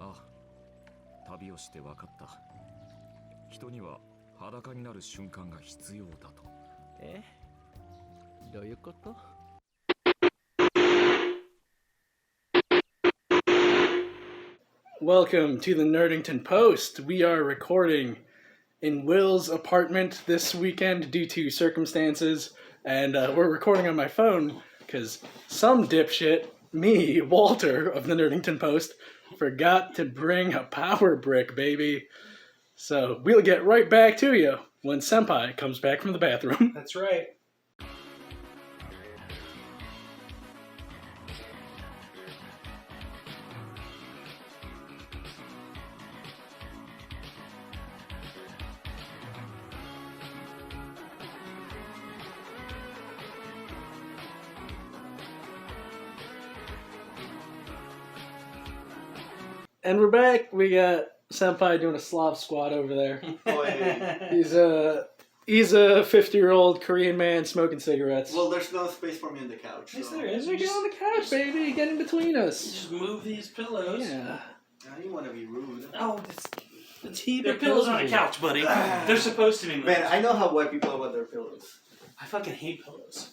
ああ、旅をして分かった。人には裸になる瞬間が必要だと。え？どういうこと？ Welcome to the Nerdington Post. We are recording in Will's apartment this weekend due to circumstances, and we're recording on my phone because some dipshit, me, Walter of the Nerdington Post, forgot to bring a power brick, baby. So we'll get right back to you when Senpai comes back from the bathroom. That's right. And we're back. We got Senpai doing a Slav squat over there. He's a 50-year-old Korean man smoking cigarettes. Well, there's no space for me on the couch. Yes, so. there is. Get on the couch, baby. Get in between us. Just move these pillows. Yeah. I didn't want to be rude. Oh, It's heat. they're pillows on a couch, buddy. They're supposed to be moved. Man, I know how white people are with their pillows. I fucking hate pillows.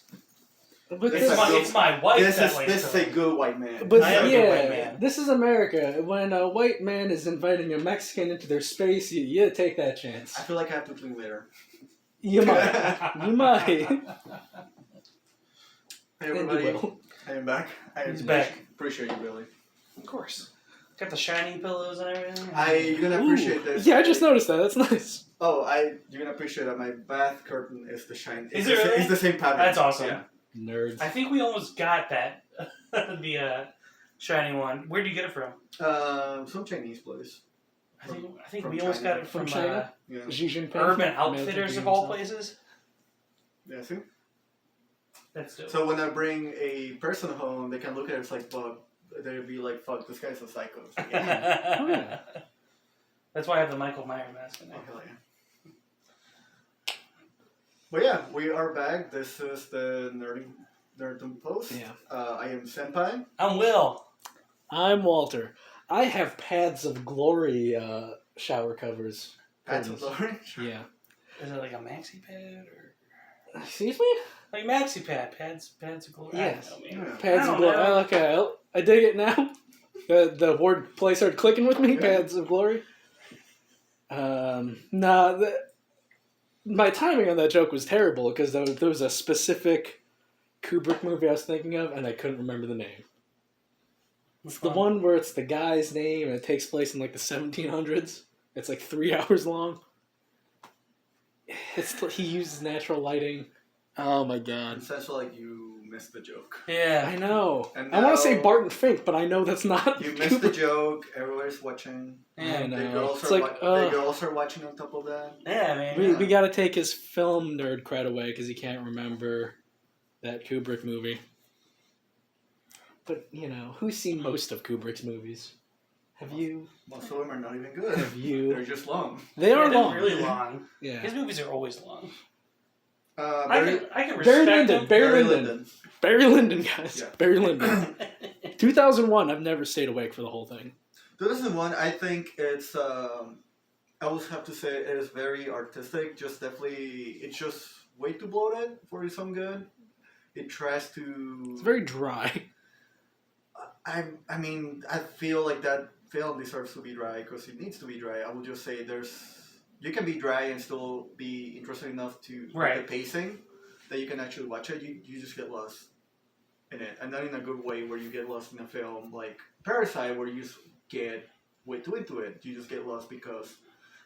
But It's my wife This that is likes a pillows. good white man. But I am a good white man. this is America. When a white man is inviting a Mexican into their space, you take that chance. I feel like I have to clean later. You might. You might. Hey And you everybody, will. I am back. He's back. Appreciate you, Billy. Of course. Got the shiny pillows and everything. You're gonna appreciate this. Yeah, I just noticed that. That's nice. Oh, you're gonna appreciate that my bath curtain is the shine. Is it really? It's the same pattern. That's awesome. Yeah. Nerds. I think we almost got that. The shiny one. Where do you get it from? Some Chinese place. I think From we almost China. got it From from China? Yeah. Xi Jinping. Urban mailed to Outfitters June of all himself. places. Yeah. See. That's dope. So when I bring a person home, they can look at it. It's like, fuck. They'll be like, fuck, this guy's a psycho. It's like, yeah. Oh, yeah. That's why I have the Michael Myers mask in Oh, there. hell yeah. But yeah, we are back. This is the Nerdington Post. Yeah. I am Senpai. I'm Will. I'm Walter. I have Paths of Glory shower covers. That's Curtains. Lauren. Yeah. Is it like a maxi pad or Excuse me? like maxi pad? Pads of glory. Yes. I don't know, man. Yeah. Pads I of don't Glory. know. Okay, I dig it now. The word play started clicking with me. Yeah. Pads of Glory. My timing on that joke was terrible because there was a specific Kubrick movie I was thinking of, and I couldn't remember the name. It's the one where it's the guy's name, and it takes place in like the 1700s. It's like 3 hours long. He uses natural lighting. Oh my god. It sounds like you missed the joke. Yeah. I know. And I want to say now- Barton Fink, but I know that's not. You missed the Kubrick. joke. Everybody's watching. Yeah. I know. The girls It's are like, the girls are watching on top of that. Yeah, man. We got to take his film nerd cred away because he can't remember that Kubrick movie. But, who's seen most of Kubrick's movies? Have you? Most of them are not even good. Have you? They're just long. They are they're long. really long. Yeah. His movies are always long. Barry, I can Barry respect Lyndon. him. Barry Lyndon. Barry Lyndon, guys. Yeah. Barry Lyndon. 2001, I've never stayed awake for the whole thing. 2001, I think it's. I would have to say it is very artistic. It's just way too bloated for some good. It tries to. It's very dry. I mean, I feel like that film deserves to be dry because it needs to be dry. I would just say you can be dry and still be interested enough to Right. the pacing that you can actually watch it. You just get lost in it, and not in a good way where you get lost in a film like Parasite where you just get way too into it. You just get lost because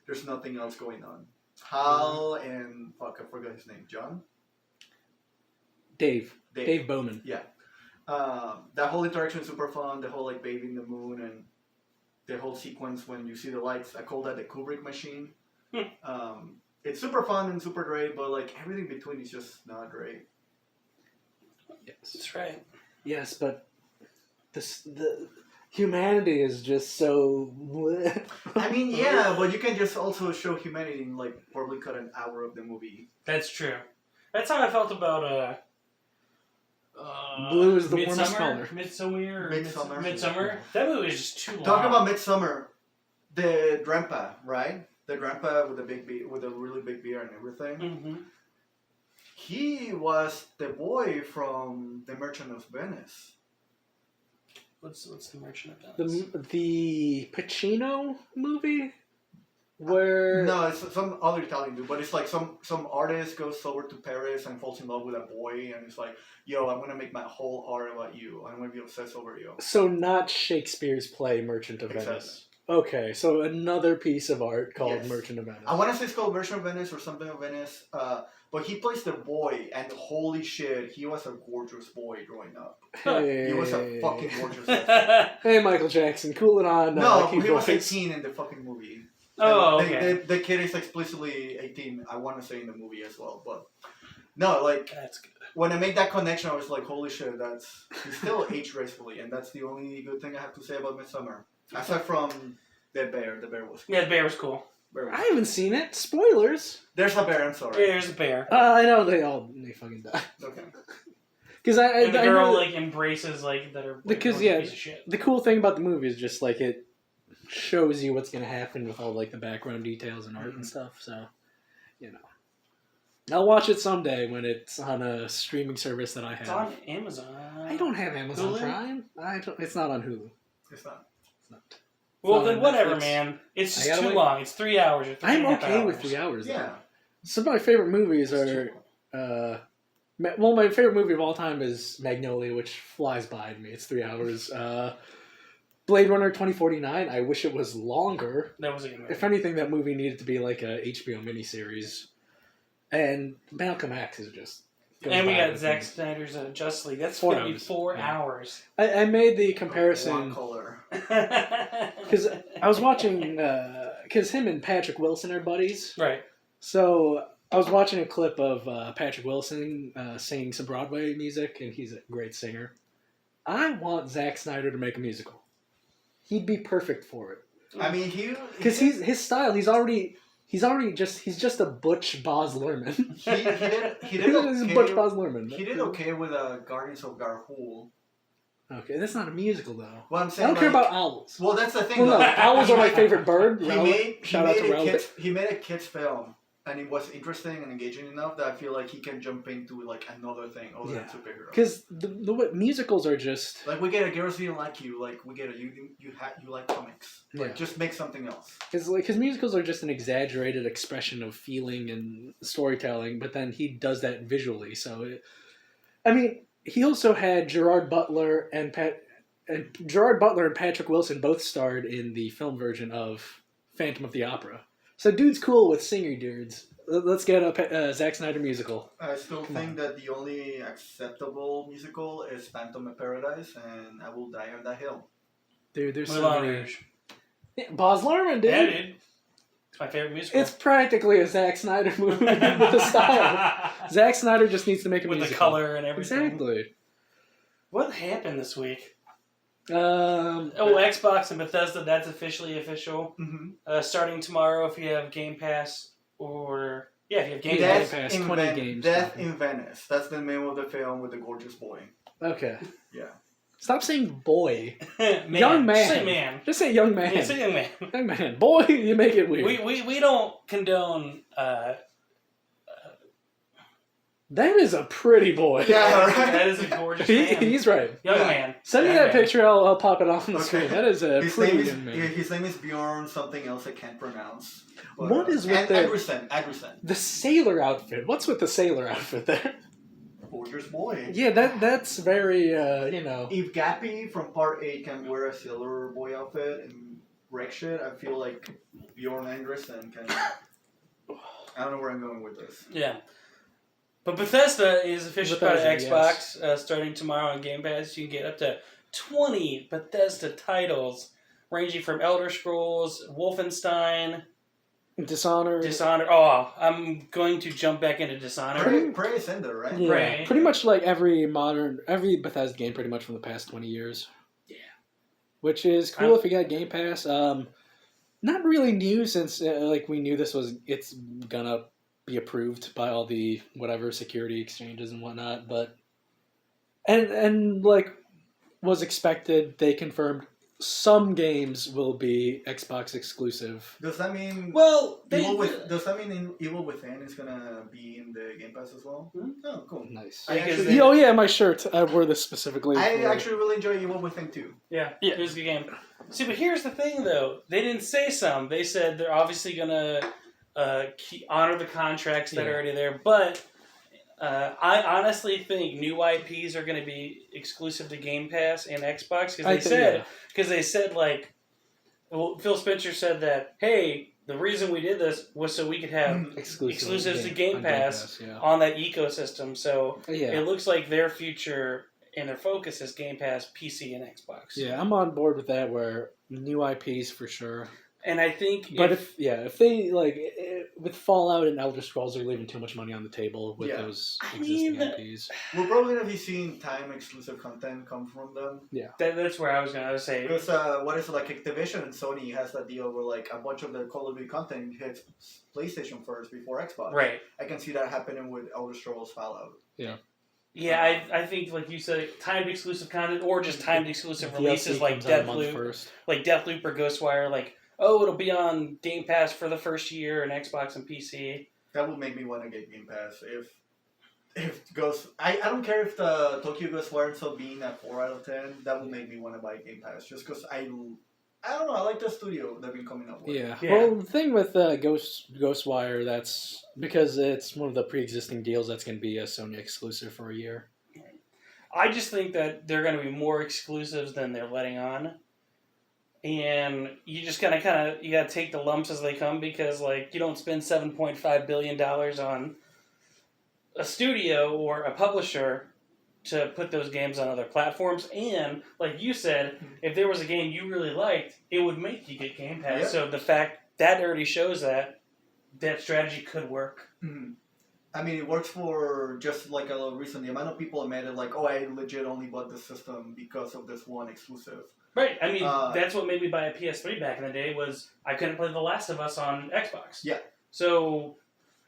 there's nothing else going on. Hal and I forgot his name. John. Dave Bowman. Yeah. That whole interaction is super fun. The whole like bathing the moon and the whole sequence when you see the lights. I call that the Kubrick machine. It's super fun and super great, but like everything between is just not great. Yes. That's right. Yes, but the humanity is just so. I mean, yeah, but you can just also show humanity in like probably cut an hour of the movie. That's true. That's how I felt about Blue is the warmest color. Midsummer. That movie is just too long. Talking about Midsummer, the grandpa, right? The grandpa with the big with a really big beard and everything. Mm-hmm. He was the boy from The Merchant of Venice. What's the Merchant of Venice? The Pacino movie? Where... No, it's some other Italian dude, but it's like some artist goes over to Paris and falls in love with a boy, and it's like, yo, I'm gonna make my whole art about you. I'm gonna be obsessed over you. So not Shakespeare's play Merchant of Exactly. Venice. Okay, so another piece of art called Yes. Merchant of Venice. I want to say it's called Merchant of Venice or something of Venice, but he plays the boy, and holy shit, he was a gorgeous boy growing up. Hey. He was a fucking gorgeous boy. Hey, Michael Jackson, cool it on. No, keep he was going. 18 in the fucking movie. Oh, And okay. the kid is explicitly 18, I want to say, in the movie as well, but... No, like, That's good. when I made that connection, I was like, holy shit, he's still aged gracefully, and that's the only good thing I have to say about Midsummer. Aside from the bear was cool. Yeah, the bear was cool. I haven't seen it. Spoilers. There's a bear, I'm Yeah, sorry. there's a bear. I know they fucking die. Okay. Because And the I girl know like embraces like that are Because, like, yeah, a piece of shit. the cool thing about the movie is just like it shows you what's gonna happen with all like the background details and art and stuff. So, you know, I'll watch it someday when it's on a streaming service that I have. It's on Amazon. I don't have Amazon Hulu? Prime. It's not on Hulu. It's not. It's not. Well, It's then on whatever, Netflix. man. It's I just gotta too wait. long. It's 3 hours. Or 3 I'm and a half okay with hours. 3 hours. Yeah. Though. Some of my favorite movies It's are. too long. Well, my favorite movie of all time is Magnolia, which flies by me. It's 3 hours. Blade Runner 2049. I wish it was longer. That was a good movie. If anything, that movie needed to be like a HBO miniseries. And Malcolm X is just. goes And we by got with Zack me. Snyder's Justice League. That's 4 going to be hours. 4 Yeah. hours. I made the One comparison color. because I was watching because him and Patrick Wilson are buddies. Right. So I was watching a clip of Patrick Wilson singing some Broadway music, and he's a great singer. I want Zack Snyder to make a musical. He'd be perfect for it. I mean, Because his style, he's just a butch Baz Luhrmann. he did He's a butch Baz Luhrmann. He did okay with Guardians of Garhul. Okay, that's not a musical though. Well, I'm I saying, don't care like- about owls. Well, that's the thing. Well, no, though. owls are my favorite bird. Shout out to Raoul. He made a kids film, and it was interesting and engaging enough that I feel like he can jump into like another thing other than superhero. Because the musicals are just Like, we get a girls didn't like you. Like, we get a you like comics. Like, Yeah. just make something else. because musicals are just an exaggerated expression of feeling and storytelling, but then he does that visually. So, he also had Gerard Butler and Patrick Wilson both starred in the film version of Phantom of the Opera. So, dude's cool with singer dudes. Let's get a Zack Snyder musical. I still think that the only acceptable musical is Phantom of Paradise, and I will die on that hill. Dude, there's so Moulin many. Rouge. Yeah, Baz Luhrmann, dude. Yeah, dude. It's my favorite musical. It's practically a Zack Snyder movie with a style. Zack Snyder just needs to make a with musical. the color and everything. Exactly. What happened this week? Um, Xbox and Bethesda, that's officially official. Mm-hmm. Starting tomorrow if you have Game Pass or... Yeah, if you have Game Yeah, Pass. Game Pass, 20 games. Death in Venice. That's the name of the film with the gorgeous boy. okay. Yeah. Stop saying boy. Man. Young man. Say man. Just say young man. Yeah, say young man. Young man. Boy, you make it weird. We don't condone... That is a pretty boy. Yeah, right. that is a gorgeous man. He's right. Young Yeah. man. Send me Young that man. picture. I'll pop it on the Okay. screen. That is a pretty young man. His name is Bjorn something else I can't pronounce. But, What is with and the- Agresen. The sailor outfit. What's with the sailor outfit there? Gorgeous boy. Yeah, that's very, If Gappy from Part 8 can wear a sailor boy outfit and wreck shit, I feel like Bjorn Anderson can... I don't know where I'm going with this. Yeah. But Bethesda is officially part of Bethesda, Xbox starting tomorrow on Game Pass. You can get up to 20 Bethesda titles, ranging from Elder Scrolls, Wolfenstein, Dishonored. Oh, I'm going to jump back into Dishonored. Prey is in there, right? Yeah, Right. pretty much like every Bethesda game pretty much from the past 20 years. Yeah. Which is cool if you got Game Pass. Not really new since we knew it's gonna be approved by all the whatever security exchanges and whatnot, but And like was expected, they confirmed some games will be Xbox exclusive. Does that mean Well, does that mean Evil Within is gonna be in the Game Pass as well? Mhm. Oh, cool. Nice. I Because actually, Oh yeah, my shirt. I wore this specifically. I for- actually really enjoy Evil Within too. Yeah, Yeah. it was a good game. See, but here's the thing, though. They didn't say some. They said they're obviously going to honor the contracts that are already there. But I honestly think new IPs are going to be exclusive to Game Pass and Xbox because they said like, well, Phil Spencer said that, hey, the reason we did this was so we could have exclusives to Game Pass on that ecosystem. So it looks like their future and their focus is Game Pass, PC, and Xbox. Yeah, I'm on board with that. Where new IPs for sure. And I think, But if they like with Fallout and Elder Scrolls, they're leaving too much money on the table with those existing IPs. We're probably gonna be seeing time exclusive content come from them. Yeah, that's where I was gonna say. Because what is it, like Activision and Sony has that deal where like a bunch of the Call of Duty content hits PlayStation first before Xbox. Right. I can see that happening with Elder Scrolls Fallout. Yeah. Yeah, I think like you said, timed exclusive content or just timed exclusive releases DLC like comes out a month Deathloop, first. like Deathloop or Ghostwire. Like, oh, it'll be on Game Pass for the first year and Xbox and PC. That would make me want to get Game Pass if Ghost. I don't care if the Tokyo Ghostwire ends up being a 4 out of 10. That would make me want to buy Game Pass just because I don't know. I like the studio they've been coming up with. Yeah. Yeah. Well, the thing with Ghostwire, that's because it's one of the pre-existing deals that's going to be a Sony exclusive for a year. I just think that they're going to be more exclusives than they're letting on. And you just gotta you gotta take the lumps as they come because like you don't spend $7.5 billion on a studio or a publisher to put those games on other platforms. And like you said, if there was a game you really liked, it would make you get Game Pass. Yeah. So the fact that already shows that strategy could work. Mm-hmm. I mean, it works for just like a little reason. The amount of people admitted like, oh, I legit only bought this system because of this one exclusive. Right. I mean, that's what made me buy a PS3 back in the day was I couldn't play The Last of Us on Xbox. Yeah. So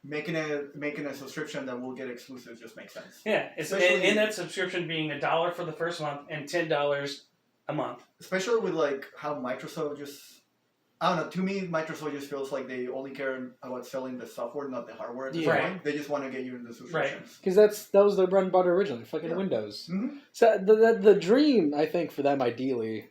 making a subscription that will get exclusives just makes sense. yeah, and that subscription being $1 for the first month and $10 a month. Especially with like how Microsoft just, I don't know. To me, Microsoft just feels like they only care about selling the software, not the hardware. At this point. They just want to get you into subscriptions. Because that was their bread and butter originally, fucking Windows. Mm-hmm. So the dream, I think, for them ideally,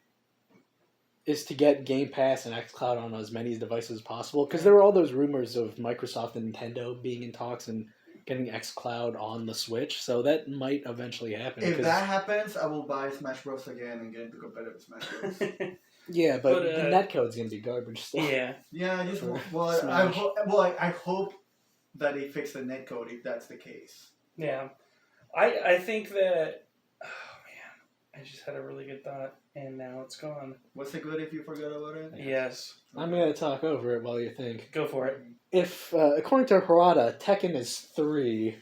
is to get Game Pass and xCloud on as many devices as possible. Because there were all those rumors of Microsoft and Nintendo being in talks and getting xCloud on the Switch. So that might eventually happen. If that happens, I will buy Smash Bros. Again and get into competitive Smash Bros. Yeah, but the netcode's gonna be garbage still. Yeah. Yeah, I just I hope that they fix the netcode if that's the case. Yeah, I think that. Oh man, I just had a really good thought and now it's gone. Was it good if you forgot about it? Yes. I'm gonna talk over it while you think. Go for it. If according to Harada, Tekken is 3,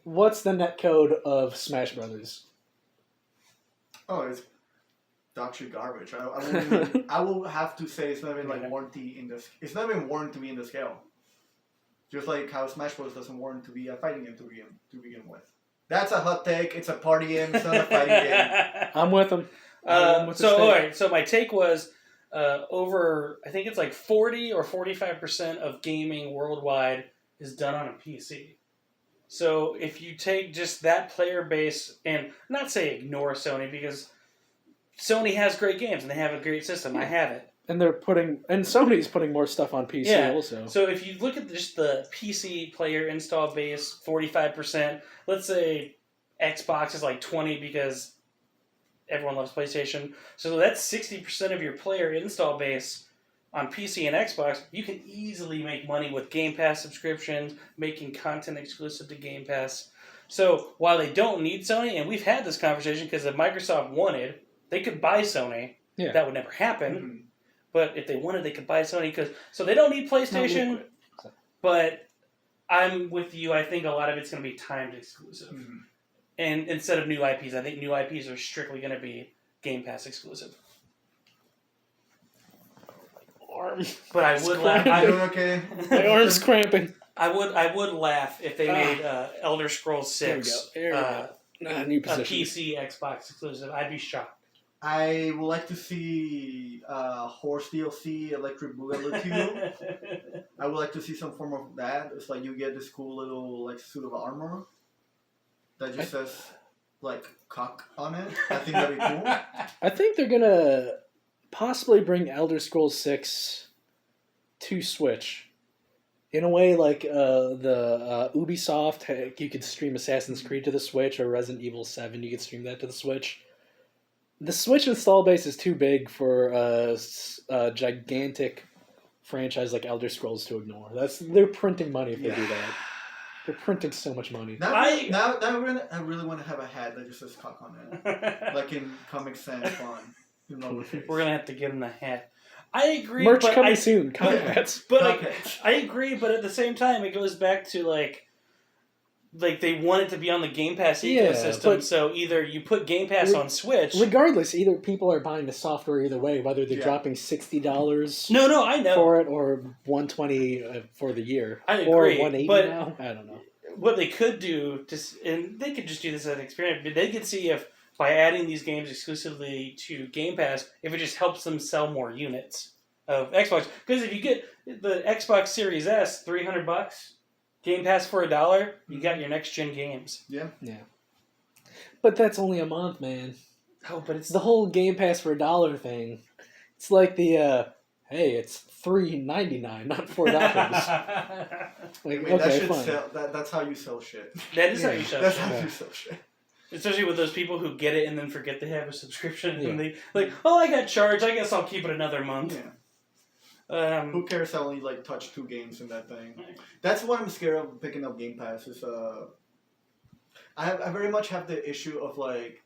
what's the netcode of Smash Brothers? Oh, it's dog shit garbage. I will have to say it's not even like warranty in this. It's not even warranted to be in the scale. Just like how Smash Bros doesn't warrant to be a fighting game to begin with. That's a hot take. It's a party game. It's not a fighting game. I'm with them. So my take was over. I think it's like 40 or 45% of gaming worldwide is done on a PC. So if you take just that player base and not say ignore Sony because Sony has great games and they have a great system. I have it. And Sony's putting more stuff on PC also. So if you look at just the PC player install base, 45%. Let's say Xbox is like 20 because everyone loves PlayStation. So that's 60% of your player install base on PC and Xbox. You can easily make money with Game Pass subscriptions, making content exclusive to Game Pass. So while they don't need Sony, and we've had this conversation because if Microsoft wanted, they could buy Sony. Yeah. That would never happen. Mm-hmm. But if they wanted, they could buy Sony so they don't need PlayStation. But I'm with you. I think a lot of it's going to be timed exclusive. Mm-hmm. And instead of new IPs, I think new IPs are strictly going to be Game Pass exclusive. But I would laugh. Okay. My arm's cramping. I would laugh if they made Elder Scrolls 6 There we go. New a position. PC Xbox exclusive. I'd be shocked. I would like to see Horse DLC, Electric Boogaloo 2. I would like to see some form of that. It's like you get this cool little like suit of armor that just says like cock on it. I think that'd be cool. I think they're gonna possibly bring Elder Scrolls 6 to Switch. In a way, like the Ubisoft, you could stream Assassin's Creed to the Switch, or Resident Evil 7, you could stream that to the Switch. The Switch install base is too big for a gigantic franchise like Elder Scrolls to ignore. They're printing money if they do that. They're printing so much money. I really want to have a hat that just says cock on it, like in Comic Sans font. We're gonna have to get in the hat. I agree. Merch but coming soon. Comic hats. But I agree. But at the same time, it goes back to like they want it to be on the Game Pass ecosystem. So either you put Game Pass on Switch. Regardless, either people are buying the software either way, whether they're dropping $60. No, I know for it, or $120 for the year. I agree, or $180 but now. I don't know. What they could do, and they could just do this as an experiment, but they could see if by adding these games exclusively to Game Pass, if it just helps them sell more units of Xbox. Because if you get the Xbox Series S, $300, Game Pass for $1, you got your next gen games. Yeah. But that's only a month, man. Oh, but it's the whole Game Pass for $1 thing. It's like the hey, it's $3.99, not $4. Like, that fine. sell. That's how you sell shit. That is how you sell That's shit. how you sell shit. Especially with those people who get it and then forget they have a subscription. And they like, oh, I got charged. I guess I'll keep it another month. Yeah. Who cares? I only touched 2 games in that thing. That's what I'm scared of picking up Game Pass. Is I very much have the issue of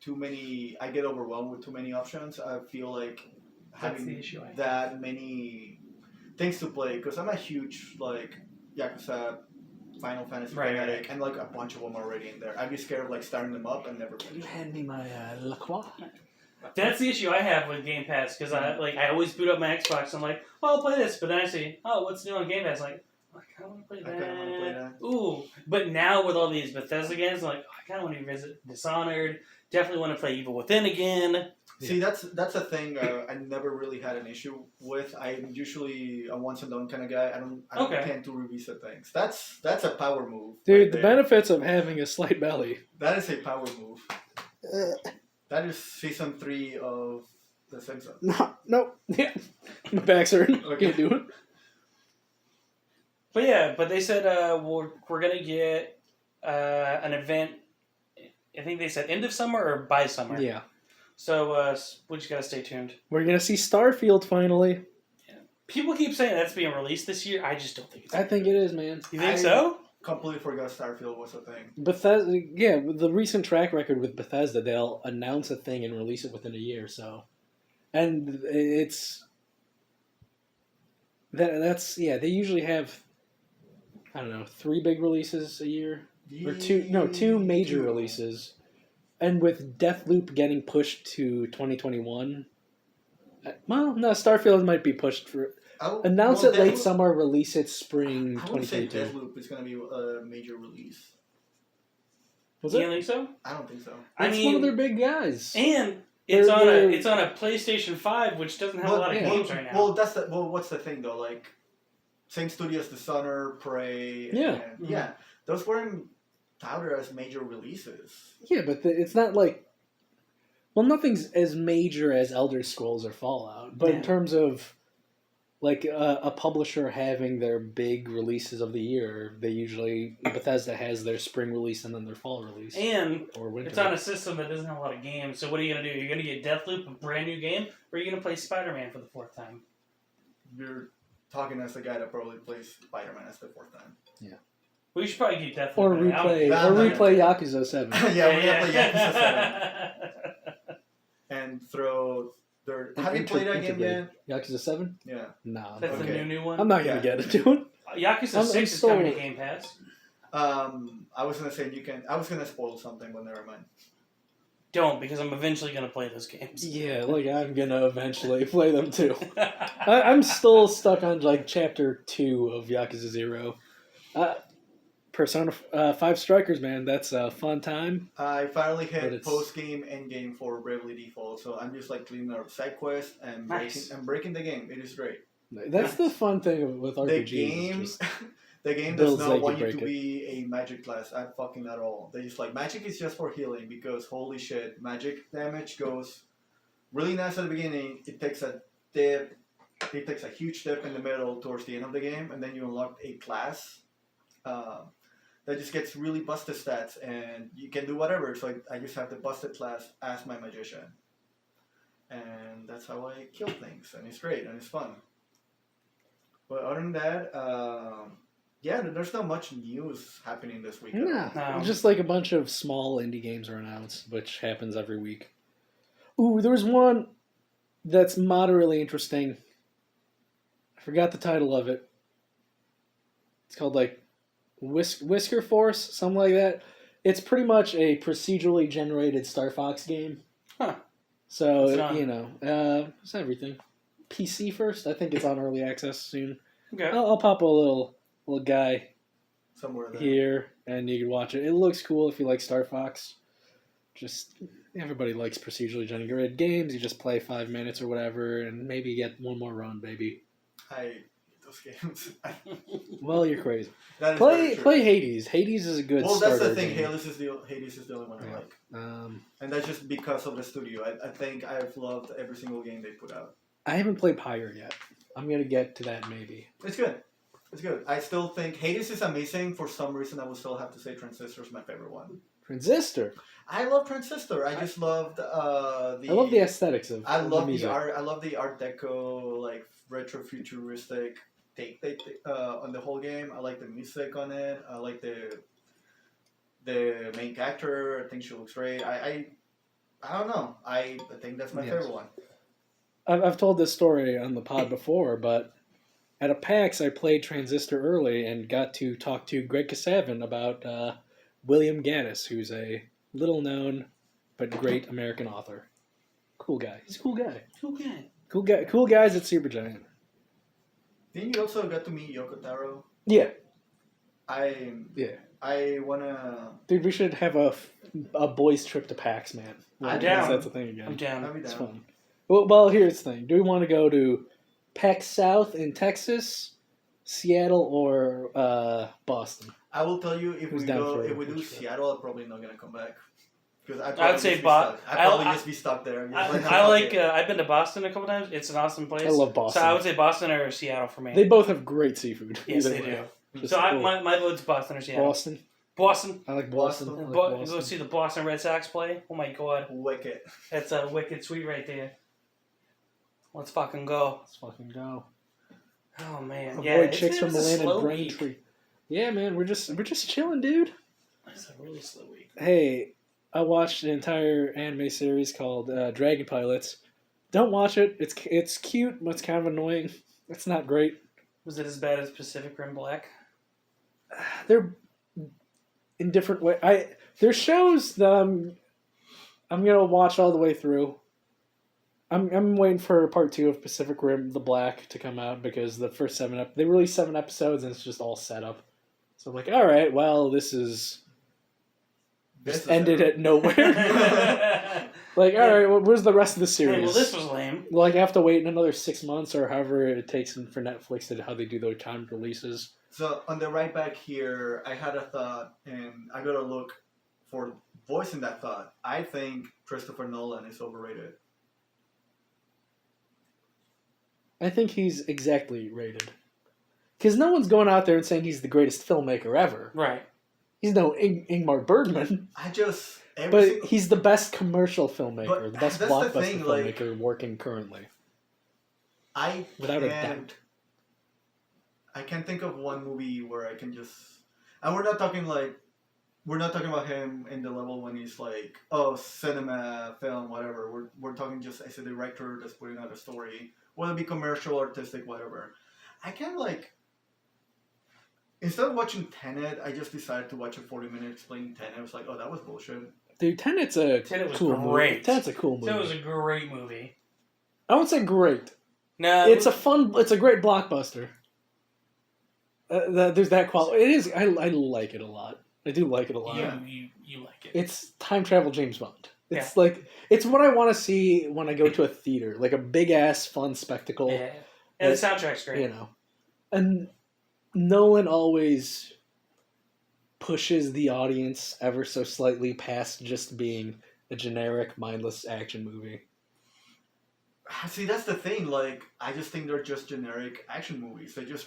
too many. I get overwhelmed with too many options. I feel like having that many things to play, because I'm a huge Yakuza, Final Fantasy fanatic, and a bunch of them already in there. I'd be scared of starting them up and never finish. You hand me my La Croix. That's the issue I have with Game Pass, because I always boot up my Xbox and I'm like, oh, I'll play this, but then I see, oh, what's new on Game Pass? I'm like, oh, I kind of want to play that. Ooh, but now with all these Bethesda games, I'm like, oh, I kind of want to revisit Dishonored. Definitely want to play Evil Within again. See, that's a thing I never really had an issue with. I'm usually a once and done kind of guy. I don't tend to revisit things. That's a power move, dude. The benefits of having a slight belly. That is a power move. That is season 3 of The Simpsons. No. Yeah, my back's hurting. Can't do it. But they said we're gonna get an event. I think they said end of summer or by summer. Yeah. So we just gotta stay tuned. We're gonna see Starfield finally. Yeah. People keep saying that's being released this year. I just don't think it's. I think it is, man. You think so? Completely forgot Starfield was a thing. Bethesda, with the recent track record with Bethesda, they'll announce a thing and release it within a year. So, and it's that's they usually have, I don't know, 3 big releases a year, or 2 major releases. And with Deathloop getting pushed to 2021, well, no, Starfield might be pushed for. Announce it late summer, release it spring 2022. I would say Deathloop is going to be a major release. Was you it? don't think so? I don't think so. It's one of their big guys. And it's on a PlayStation 5, which doesn't have a lot of games right now. Well, what's the thing though? Same studios, Dishonored, Prey. Yeah. Those weren't touted as major releases. Yeah, but it's not nothing's as major as Elder Scrolls or Fallout. But in terms of a publisher having their big releases of the year, Bethesda has their spring release and then their fall release. And or winter. It's on a system that doesn't have a lot of games. So what are you going to do? You're going to get Deathloop, a brand new game, or are you going to play Spider-Man for the 4th time? You're talking as the guy that probably plays Spider-Man as the 4th time. Yeah. We should probably keep Deathloop. Or replay Yakuza 7. Yeah, we're going to play Yakuza 7. And throw... Have you played that game yet? Yakuza 7? Yeah. No. That's the new one? I'm not going to get into it. Yakuza 6 is coming to Game Pass. I was going to say I was going to spoil something, but never mind. Don't, because I'm eventually going to play those games. Yeah, I'm going to eventually play them too. I'm still stuck on chapter 2 of Yakuza 0. Persona 5 Strikers, man. That's a fun time. I finally But hit it's- post game, end game for Bravely Default, so I'm just like cleaning up side quests and Nice. breaking the game. It is great. That's the fun thing with RPGs. The is game, just- the game builds does not like want you you to break it. be a magic class at fucking at all. They just like magic is just for healing because holy shit, magic damage goes really nice at the beginning. It takes a dip. It takes a huge dip in the middle towards the end of the game, and then you unlock a class that just gets really busted stats, and you can do whatever. So I just have the busted class as my magician, and that's how I kill things, and it's great and it's fun. But other than that, yeah, there's not much news happening this week. at all. Nah, No. just like a bunch of small indie games are announced, which happens every week. Ooh, there was one that's moderately interesting. I forgot the title of it. It's called like Whisker Force, something like that. It's pretty much a procedurally generated Star Fox game. Huh. So, What's it on? you know, it's everything. PC first. I think it's on early access soon. Okay. I'll pop a little guy Somewhere there. here, and you can watch it. It looks cool if you like Star Fox. Just everybody likes procedurally generated games. You just play 5 minutes or whatever, and maybe get one more run, baby. I hate those games. Well, you're crazy. That is very true. Play Hades. Hades is a good. Well, that's the starter thing. game. Hades is the only one I Yeah. like, Um, and that's just because of the studio. I think I've loved every single game they put out. I haven't played Pyre yet. I'm gonna get to that maybe. It's good. It's good. I still think Hades is amazing. For some reason, I will still have to say Transistor is my favorite one. Transistor. I love Transistor. I just loved the. I love the aesthetics of. I of love the music. art. I love the Art Deco, like retro futuristic take on the whole game. I like the music on it. I like the main character. I think she looks great. I don't know. I think that's my Yes. favorite one. I've told this story on the pod before, but at a PAX I played Transistor early and got to talk to Greg Kasavin about William Gaddis, who's a little known but great American author. Cool guy. He's a cool guy. Okay. Cool guy. Cool guys at Supergiant. Didn't you also get to meet Yoko Taro? Yeah, I wanna. dude, we should have a boys' trip to PAX, man. I'm down. That's a thing again. I'm down. I'll be It's down. fun. Well, here's the thing. Do we want to go to PAX South in Texas, Seattle, or Boston? I will tell you if Who's we down go for if we a do trip? Seattle, I'm probably not gonna come back because I'd say I'd probably I- just be stuck there. I Fuck like. it. I've been to Boston a couple times. It's an awesome place. I love Boston. So I would say Boston or Seattle for me. They both have great seafood. Yes, either they way. do. Just So cool. my vote's Boston or Seattle. Boston. Boston. I like Boston. Boston. I like Go Boston. see the Boston Red Sox play. Oh my god, Wicked. that's a wicked sweet right there. Let's fucking go. Let's fucking go. Oh man, Avoid yeah. chicks from the Milan and slow Braintree. week. Yeah, man, we're just chilling, dude. It's a really slow week. Hey, I watched an entire anime series called Dragon Pilots. Don't watch it. It's cute, but it's kind of annoying. It's not great. Was it as bad as Pacific Rim Black? They're in different way. There's shows that I'm gonna watch all the way through. I'm waiting for part 2 of Pacific Rim: The Black to come out because the first they released 7 episodes and it's just all set up. So I'm like, all right, well, this is just ended at nowhere. Like, all right, well, where's the rest of the series? Hey, well, this was lame. Like, I have to wait another 6 months or however it takes for Netflix to how they do their timed releases. So on the right back here, I had a thought, and I gotta look for voicing that thought. I think Christopher Nolan is overrated. I think he's exactly rated. Because no one's going out there and saying he's the greatest filmmaker ever. Right. He's no Ingmar Bergman, I just but he's the best commercial filmmaker, But the best that's the blockbuster thing, like- filmmaker working currently. I Without a can't- doubt. I can't think of one movie where I can just, and we're not talking about him in the level when he's like, oh, cinema, film, whatever. We're talking just as a director that's putting out a story, whether it be commercial, artistic, whatever. I can't instead of watching Tenet, I just decided to watch a 40-minute explaining Tenet. I was like, oh, that was bullshit. Dude, Tenet's a Tenet was cool great. movie. Tenet's a cool movie. That was a great movie. I won't say great. No, It's a great blockbuster. There's that quality. It is. I like it a lot. I do like it a lot. You like it. It's time travel James Bond. It's like it's what I want to see when I go to a theater, like a big ass fun spectacle. Yeah. And the soundtrack's great. You know, and Nolan always pushes the audience ever so slightly past just being a generic, mindless action movie. See, that's the thing. Like, I just think they're just generic action movies. They just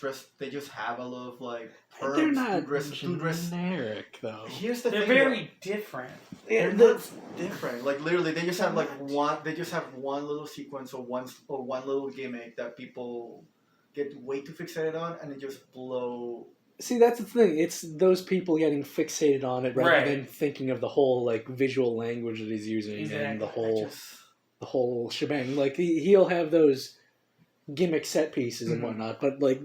have a lot of like terms. They're not to dress. Generic though. Here's the They're thing. very different. They're not different. Like literally, they just have like one. They just have one little sequence or one little gimmick that people get way too fixated on, and they just blow. See, that's the thing. It's those people getting fixated on it rather than thinking of the whole like visual language that he's using and the whole shebang. Like he'll have those gimmick set pieces and whatnot, but like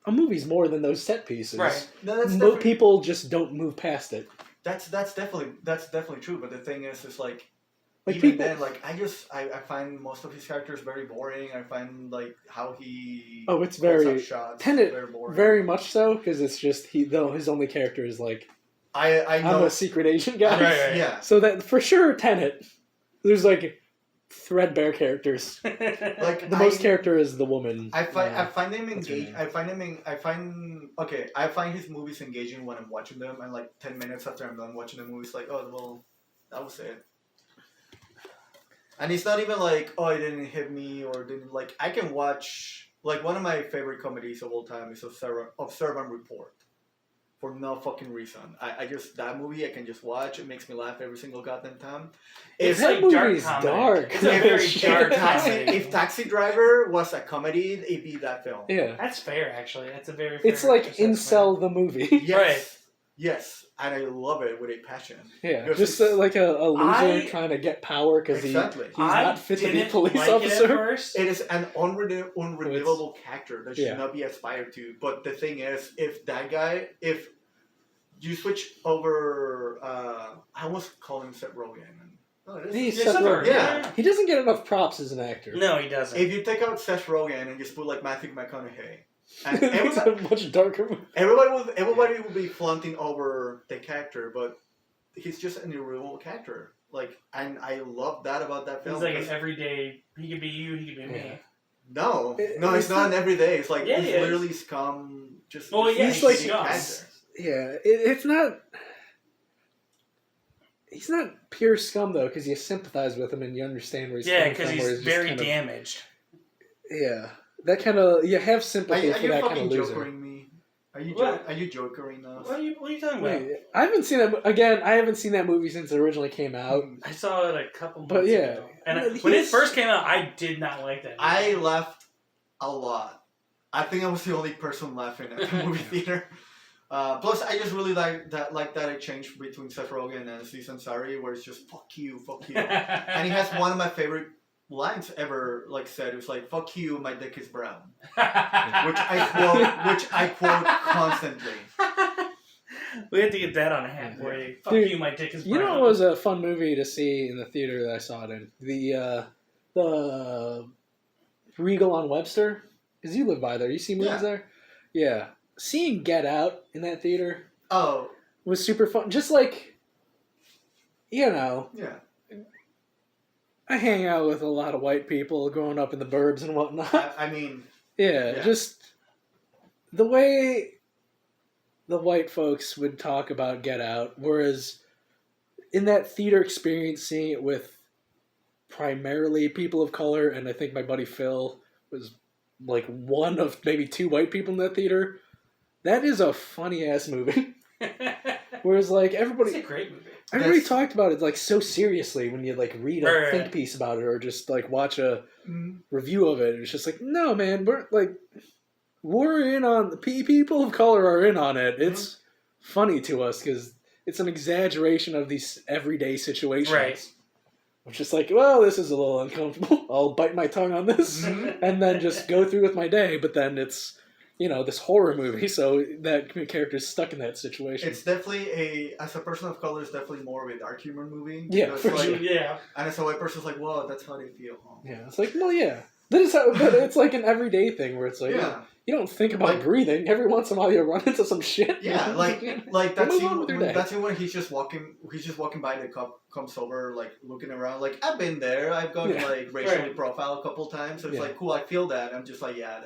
a movie's more than those set pieces. Right. No, most people just don't move past it. That's definitely true. But the thing is like Like even people, then, like I find most of his characters very boring. I find like how he it's calls very out shots Tenet, very boring. very much so, because it's just his only character is like I know I'm a secret agent guy. Right. Yeah. So that for sure, Tenet, there's like threadbare characters. Like The most character is the woman. I find him What's her engaged. name? I find his movies engaging when I'm watching them, and like 10 minutes after I'm done watching the movie, it's like, oh well, that was it. And it's not even like, oh, it didn't hit me or didn't like. I can watch like one of my favorite comedies of all time is Observe and Report. For no fucking reason. I just that movie I can just watch. It makes me laugh every single goddamn time. It's that like dark movie's comedy. dark. It's a very dark comedy. If Taxi Driver was a comedy, it'd be that film. Yeah. That's fair, actually. That's a very fair It's like assessment. Incel the movie. Yes. Right. Yes. And I love it with a passion. Yeah, Because just it's- like a loser I- trying to get power because Exactly. he's not fit to be a didn't police like It at officer. first. It is an unredeemable character that should Yeah. not be aspired to. But the thing is, if you switch over, I almost call him Seth Rogen. No, it is. He's Yeah, Seth Seth Rogen. Rogen. Yeah. He doesn't get enough props as an actor. No, he doesn't. If you take out Seth Rogen and just put like Matthew McConaughey, and It's a much darker movie. everybody would be flaunting over the character, but he's just an irredeemable character. Like, and I love that about that film. He's like an because- everyday. He could be you. He could be me. No, It's it's not an everyday. It's like Yeah, he's it is. literally scum. Just Well, yeah, he's like scum. Yeah, it's not. He's not pure scum though, because you sympathize with him and you understand where he's Yeah, coming because from. where he's just very kind of- damaged. Yeah, that kind of you have Are sympathy you for that kind fucking of loser. jokering me? Are you What? are you jokering us? What are you talking about? Wait, I haven't seen that again. I haven't seen that movie since it originally came out. I saw it a couple months But yeah. ago. And No, when it he's- first came out, I did not like that movie. I laughed a lot. I think I was the only person laughing at the movie theater. Plus, I just really like that exchange between Seth Rogen and Aziz Ansari, where it's just "fuck you," and he has one of my favorite lines ever said. It was like "fuck you, my dick is brown," which I quote constantly. We had to get that on a hat for you. Fuck Dude, you, my dick is You brown. know, it was a fun movie to see in the theater that I saw it in. The Regal on Webster. Because you live by there. You see movies Yeah. there? Yeah. Seeing Get Out in that theater Oh was super fun. Just like, yeah. I hang out with a lot of white people growing up in the burbs and whatnot. I mean, Yeah, just the way the white folks would talk about Get Out, whereas in that theater experience, seeing it with primarily people of color, and I think my buddy Phil was like one of maybe two white people in that theater, that is a funny ass movie. Whereas like It's a everybody great movie. Everybody talked about it like so seriously when you like read a Right. think piece about it or just like watch a review of it. It's just like, no, man, we're in on the people of color are in on it. It's funny to us because it's an exaggeration of these everyday situations. Right. I'm just like, well, this is a little uncomfortable. I'll bite my tongue on this and then just go through with my day. But then it's, this horror movie, so that character's stuck in that situation. it's definitely as a person of color, it's definitely more of a dark humor movie. Yeah, Because, for sure. Yeah. And as a white person, it's like, well, that's how they feel. Huh? Yeah, it's like, well, yeah. That is how, but it's like an everyday thing where it's like, Yeah. you don't think about breathing. Every once in a while you run into some shit. Yeah, like Move on with your day. that's when he's just walking by the cop comes over, like looking around, like I've been there, I've got like racially profiled a couple times, so it's like cool, I feel that. I'm just like, yeah,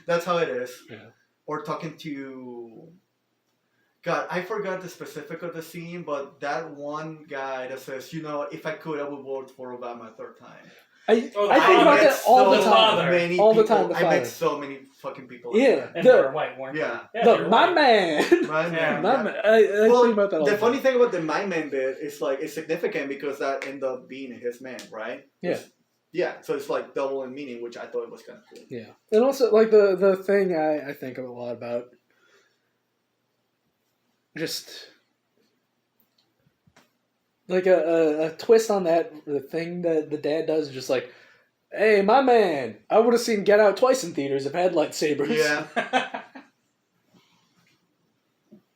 that's how it is. Yeah. Or talking to God, I forgot the specific of the scene, but that one guy that says, you know, if I could, I would vote for Obama a third time. I think about that all the time. All the time. I met so many fucking people. Yeah. And they were white, weren't they? Yeah. My man. My man. My man. I think about that all the time. The funny thing about the my man bit is like it's significant because that ended up being his man, right? Yeah. Yeah. So it's like double in meaning, which I thought it was kind of cool. Yeah. And also, like, the thing I think a lot about, just like a twist on that, the thing that the dad does is just like, hey, my man, I would have seen Get Out twice in theaters if I had lightsabers. Yeah.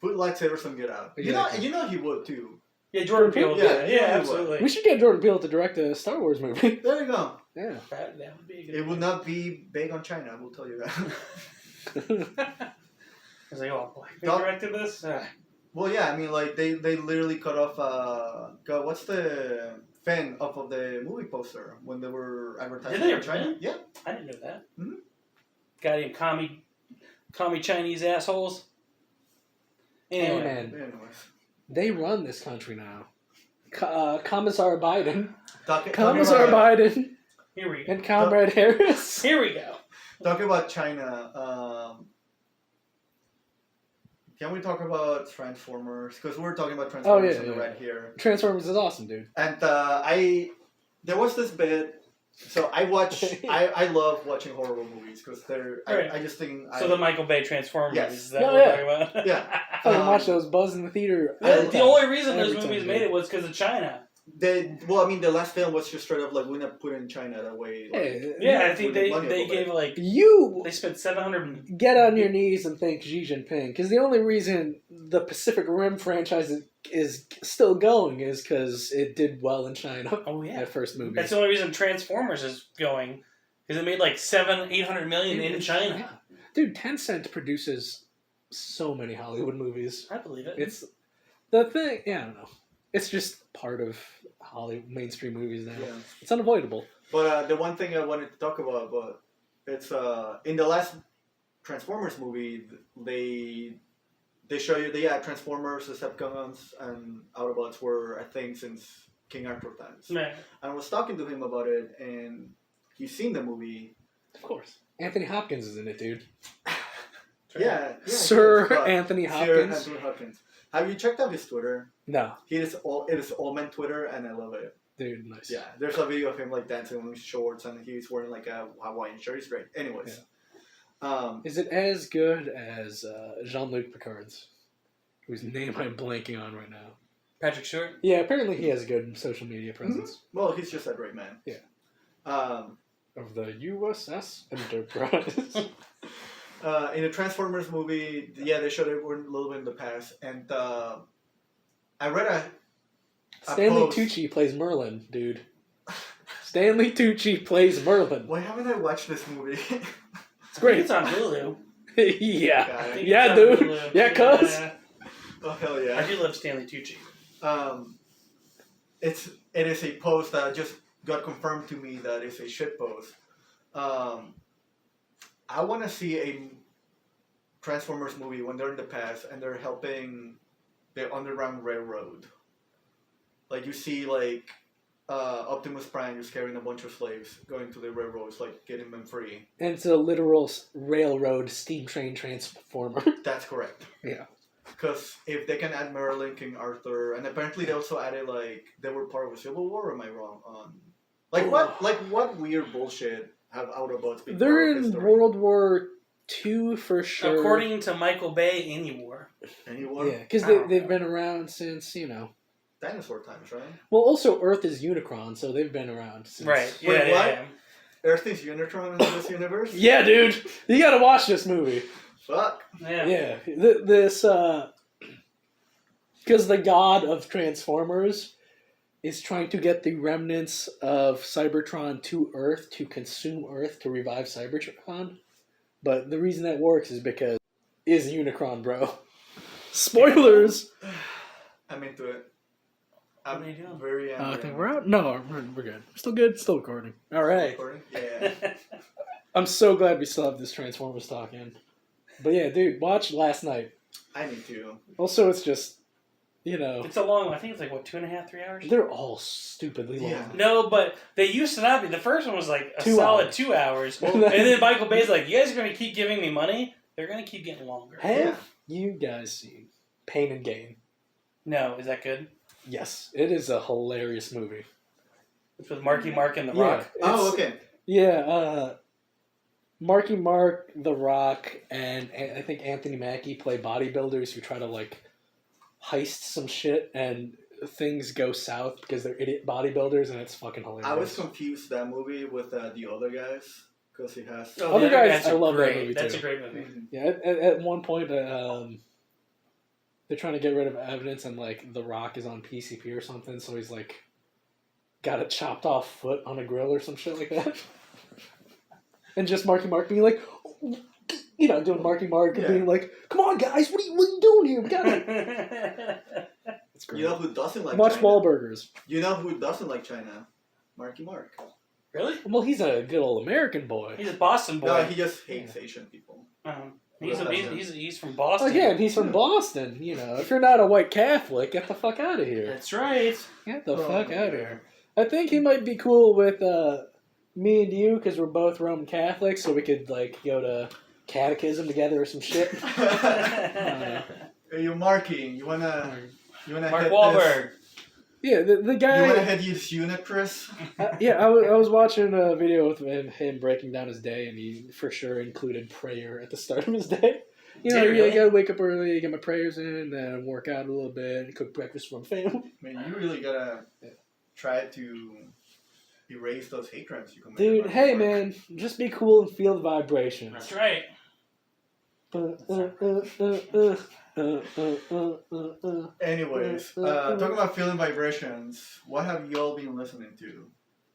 Put lightsabers and Get Out. Exactly. You know he would too. Yeah, Jordan Peele. Yeah, absolutely. We should get Jordan Peele to direct a Star Wars movie. There you go. Yeah. That would be a good It would not be big on China, I will tell you that. I was like, oh, Black Man directed this? Well, yeah, I mean, like, they literally cut off, God, what's the fan off of the movie poster when they were advertising in China? Really? Yeah. I didn't know that. Mm-hmm. Got him commie Chinese assholes. Anyway. Hey, man. Anyways. They run this country now. Commissar Biden. Commissar Biden. Here we go. And Comrade Harris. Here we go. Talking about China, can we talk about Transformers? Because we're talking about Transformers right here. Transformers is awesome, dude. And there was this bit. So I love watching horror movies because I just think. So the Michael Bay Transformers. Yes. Is that what we're talking about? Yeah. I watch those buzz in the theater. The only reason those movies made it was because of China. The last film was just straight up like, we're not putting China that way. Like, I think they gave like they spent $700. Get on your knees and thank Xi Jinping, because the only reason the Pacific Rim franchise is still going is because it did well in China. Oh yeah, that first movie. That's the only reason Transformers is going, because it made like $800 million in China. Yeah. Dude, Tencent produces so many Hollywood movies. I believe it. It's the thing. Yeah, I don't know. It's just part of Hollywood mainstream movies now. Yeah. It's unavoidable. But the one thing I wanted to talk about, but it's in the last Transformers movie, they show you Transformers, Decepticons, and Autobots were a thing since King Arthur times. Man. And I was talking to him about it, and he's seen the movie. Of course. Anthony Hopkins is in it, dude. Yeah. Sir Anthony Hopkins. Sir Anthony Hopkins. Have you checked out his Twitter? No. It is all men Twitter, and I love it. Dude, nice. Yeah, there's a video of him like dancing on his shorts, and he's wearing like a Hawaiian shirt. It's great. Anyways, is it as good as Jean-Luc Picard's, whose name I'm blanking on right now? Patrick Stewart. Yeah, apparently he has a good social media presence. Mm-hmm. Well, he's just a great man. Yeah. Of the USS Enterprise. In the Transformers movie, they showed it a little bit in the past, and I read a Stanley post. Tucci plays Merlin, dude. Stanley Tucci plays Merlin. Why haven't I watched this movie? It's great. It's on Hulu. Yeah, dude. Hulu. Yeah, cuz. Oh hell yeah! I do love Stanley Tucci. It is a post that just got confirmed to me that it's a shit post. I want to see a Transformers movie when they're in the past and they're helping the Underground Railroad. Like you see, like Optimus Prime just carrying a bunch of slaves going to the railroads, like getting them free. And it's a literal railroad steam train transformer. That's correct. Yeah. Because if they can add Marilyn, King Arthur, and apparently they also added like they were part of a Civil War. Or am I wrong on? What weird bullshit have Autobots been? They're in World War II for sure. According to Michael Bay, any war. Any war? Yeah, because they've been around since dinosaur times, right? Well, also Earth is Unicron, so they've been around since. Right. Yeah. Wait, what? Yeah. Earth is Unicron in this universe? Yeah, dude, you gotta watch this movie. Fuck. Yeah. Yeah. This because the god of Transformers is trying to get the remnants of Cybertron to Earth to consume Earth to revive Cybertron. But the reason that works is because is Unicron, bro. Spoilers. I'm into it. What I'm are you doing? very angry. I think we're out. No, we're good. Still good. Still recording. All right. Recording? Yeah. I'm so glad we still have this Transformers talk in. But yeah, dude, watch last night. I need to. Also, it's just, you know, It's a long one. I think it's like, what, 2.5, 3 hours? they're all stupidly long. Yeah. No, but they used to not be. The first one was like a 2 solid hours. 2 hours. And then Michael Bay's like, you guys are going to keep giving me money? They're going to keep getting longer. Have you guys seen Pain and Gain? No, is that good? Yes, it is a hilarious movie. It's with Marky Mark and The Yeah, Rock. Oh, okay. Yeah, Marky Mark, The Rock, and I think Anthony Mackie play bodybuilders who try to, like, heist some shit, and things go south because they're idiot bodybuilders, and it's fucking hilarious. I was confused that movie with the other guys because it has. Oh, Other the guys, I are love that great. movie, That's too. a great movie. Yeah, at one point, they're trying to get rid of evidence, and, like, The Rock is on PCP or something, so he's, like, got a chopped off foot on a grill or some shit like that. And just Marky Mark being like, you know, doing Marky Mark and being like, come on, guys, what are you doing here? We gotta... It's great. You know who doesn't like Watch China? Wahlburgers. You know who doesn't like China? Marky Mark. Really? Well, he's a good old American boy. He's a Boston boy. No, he just hates Asian people. He's from Boston. Again, he's from Boston. You know, if you're not a white Catholic, get the fuck out of here. That's right. Get the fuck out of here. I think he might be cool with me and you because we're both Roman Catholics, so we could like go to catechism together or some shit. Hey, you Marky, you wanna Mark hit Wahlberg. Yeah, the guy. You wanna hit this unit, Chris? Yeah, I was watching a video with him breaking down his day, and he for sure included prayer at the start of his day. You know, Really? you gotta wake up early, get my prayers in, then work out a little bit, cook breakfast for my family. Man, you really gotta try to erase those hate crimes you commit. Dude, hey man, just be cool and feel the vibrations. That's right. Anyways, talking about feeling vibrations, what have y'all been listening to?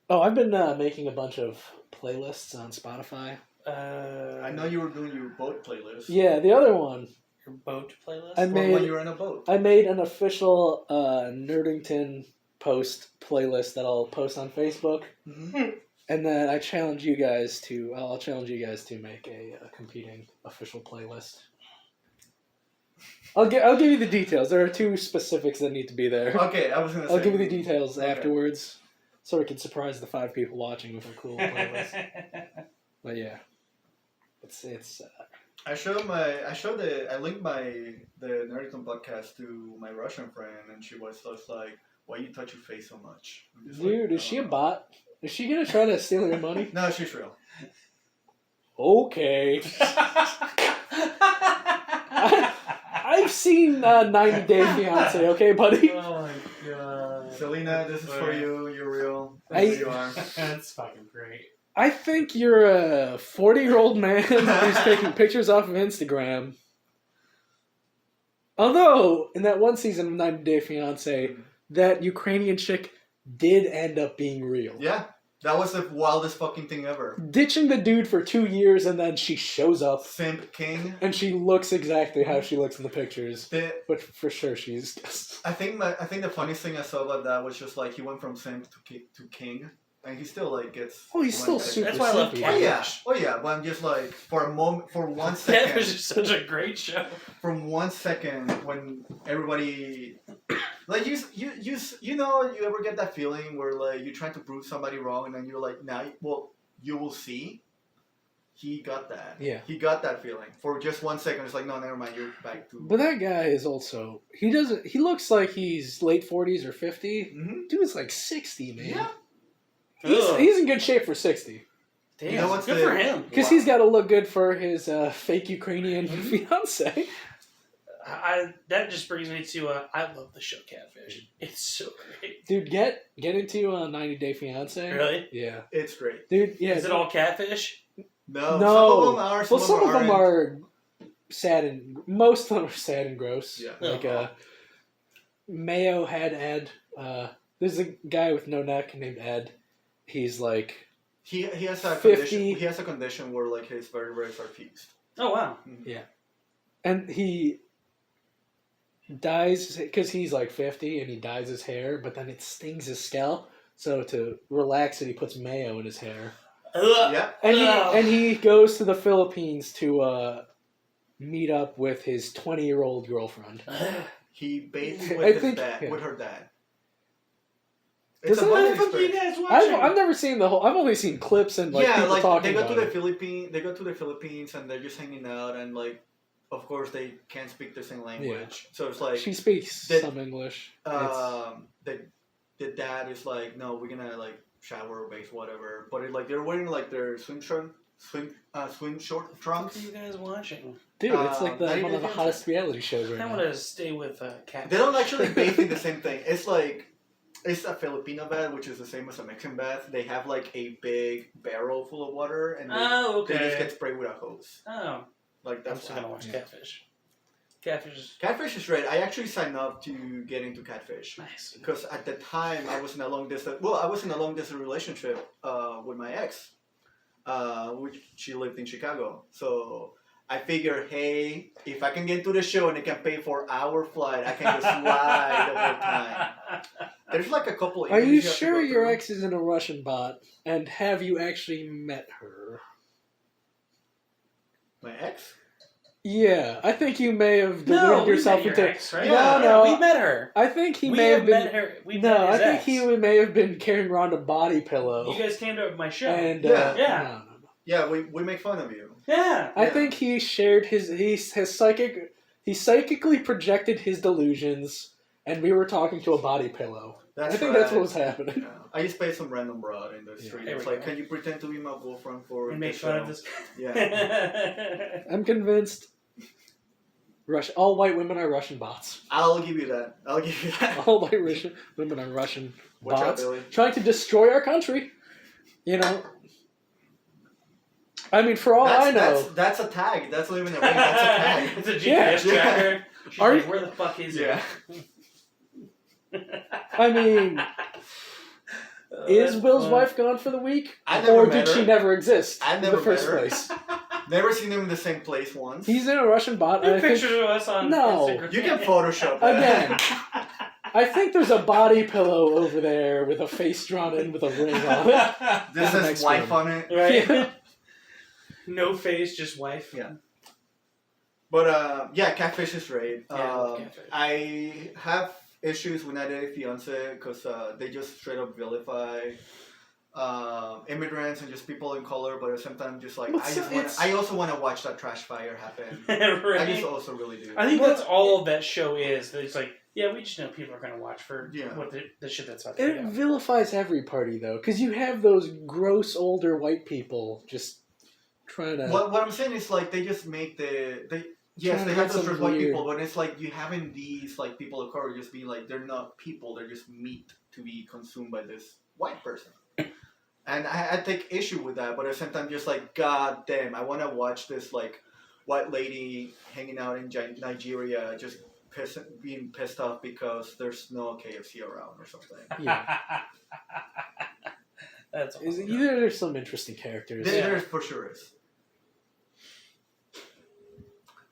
Oh, I've been making a bunch of playlists on Spotify. I know you were doing your boat playlist. Yeah, the other one. Your boat playlist? I For when made you were in a boat. I made an official Nerdington post playlist that I'll post on Facebook, and then I challenge you guys to. I'll challenge you guys to make a competing official playlist. I'll give you the details. There are 2 specifics that need to be there. Okay, I was gonna say. I'll give you the details Okay. afterwards, so we can surprise the 5 people watching with a cool playlist. But yeah, it's. I linked the Nerdington podcast to my Russian friend, and she was just like, "Why you touch your face so much?" I'm just Dude, like, is she a bot? Is she gonna try to steal your money? No, she's real. Okay. I've seen 90 Day Fiancé, okay, buddy? Oh my god. Selena, this is for you. You're real. I- There you are. That's fucking great. I think you're a 40-year-old man who's taking pictures off of Instagram. Although, in that one season of 90 Day Fiancé, that Ukrainian chick did end up being real. Yeah, that was the wildest fucking thing ever. Ditching the dude for 2 years, and then she shows up, Simp King. and she looks exactly how she looks in the pictures. But for sure, she's... I think the funniest thing I saw about that was just like he went from simp to king, and he still like gets. Oh, he's still super That's why I love simpy. Catfish. Oh yeah, but I'm just like for 1 second. Catfish is such a great show. From 1 second when everybody like you know you ever get that feeling where like you're trying to prove somebody wrong and then you're like you will see. He got that. Yeah. He got that feeling for just 1 second. It's like no, never mind. You're back to. But that guy is also... He looks like he's late 40s or 50. Mm-hmm. Dude's like 60, man. Yeah. He's in good shape for 60. Damn, You know what's good the- for him. Because he's got to look good for his fake Ukrainian fiance. That just brings me to I love the show Catfish. It's so great. Dude, get into 90 Day Fiance. Really? Yeah. It's great. Dude, yeah. Is it all catfish? No, No. some of them are. Well, some of them aren't. are sad and... Most of them are sad and gross. Yeah. Like, Mayo had There's a guy with no neck named Ed. He's like He has a 50. condition. He has a condition where like his vertebrae are fused. Oh wow. and he dyes because he's like 50 and he dyes his hair, but then it stings his scalp. So to relax it, he puts mayo in his hair. Yeah. And he goes to the Philippines to meet up with his 20-year-old girlfriend. He bathes I with think- his dad, yeah. with her dad. Does It's a that- What funny the fuck are you experience. guys watching? I've never seen the whole. I've only seen clips and like Yeah, people like talking they go to about the it. Philippines. They go to the Philippines and they're just hanging out and like, of course they can't speak the same language. So it's like She speaks the- some English. the dad is like, no, we're gonna like shower or bathe, whatever. But it, like they're wearing like their swim short What trunks. are you guys watching? Dude, it's like not one of the even- hottest reality shows right I now. want to stay with cat. They don't actually bathe in the same thing. It's like it's a Filipino bath, which is the same as a Mexican bath. They have like a big barrel full of water, and they, Oh, okay. they just get sprayed with a hose. Oh, Like I'm that's still what gonna watch happens. Catfish. Catfish Catfish is great. I actually signed up to get into Catfish. is nice. Because at the time I was in a long distance. Well, I was in a long distance relationship with my ex, which she lived in Chicago. So I figured, hey, if I can get to the show and I can pay for our flight, I can just fly the whole time. There's like a couple. Are you interviews have to sure go your through. ex isn't a Russian bot? And have you actually met her? My ex? Yeah, I think you may have deluded No, we yourself met your into. ex, right? Yeah. No, we met her. I think he we may have been. met her. We No, met I his think ex. he may have been carrying around a body pillow. You guys came to my show. And Yeah. Yeah. no. Yeah, we make fun of you. yeah. I Yeah. think he shared he psychically projected his delusions, and we were talking to a body pillow. That's I think right. that's what was happening. Yeah. I just paid some random broad in the street. There It's we like, go. can you pretend to be my girlfriend for We the make fun of show? this. Yeah. I'm convinced. All white women are Russian bots. I'll give you that. I'll give you that. All white women are Russian Watch out, bots Billy. trying to destroy our country. You know. I mean, for all I know, That's a tag. That's not even a ring. That's a tag. It's a GPS Yeah. tracker. She's Are like, you- where the fuck is Yeah. I mean, is that's Will's fun. wife gone for the week, I never or met did she her. never exist I in never the first met her. place? Never seen him in the same place once. He's in a Russian bot. There And are I think, pictures of us on No. Instagram. You can Photoshop that. Again. I think there's a body pillow over there with a face drawn in with a ring on it. This the says next wife one. on it. Right? Yeah. No face, just wife. Yeah. But yeah, Catfish is great. Yeah, I love Catfish. I have issues with 90 Day Fiance because they just straight up vilify immigrants and just people in color. But at the same time, just like I also want to watch that trash fire happen. Right? I just also really do. I think that's all of that show is. That it's like, yeah, we just know people are going to watch for Yeah. what the shit that's about to It be out. vilifies every party, though, because you have those gross older white people just trying to. What I'm saying is like they just make yes, Trying they to have get those some rich white weird- people, but it's like you having these like people of color just being like they're not people, they're just meat to be consumed by this white person. And I take issue with that, but at the same time just like, god damn, I want to watch this like white lady hanging out in Nigeria just being pissed off because there's no KFC around or something. Yeah. That's awesome. Either there's some interesting characters. There for sure is.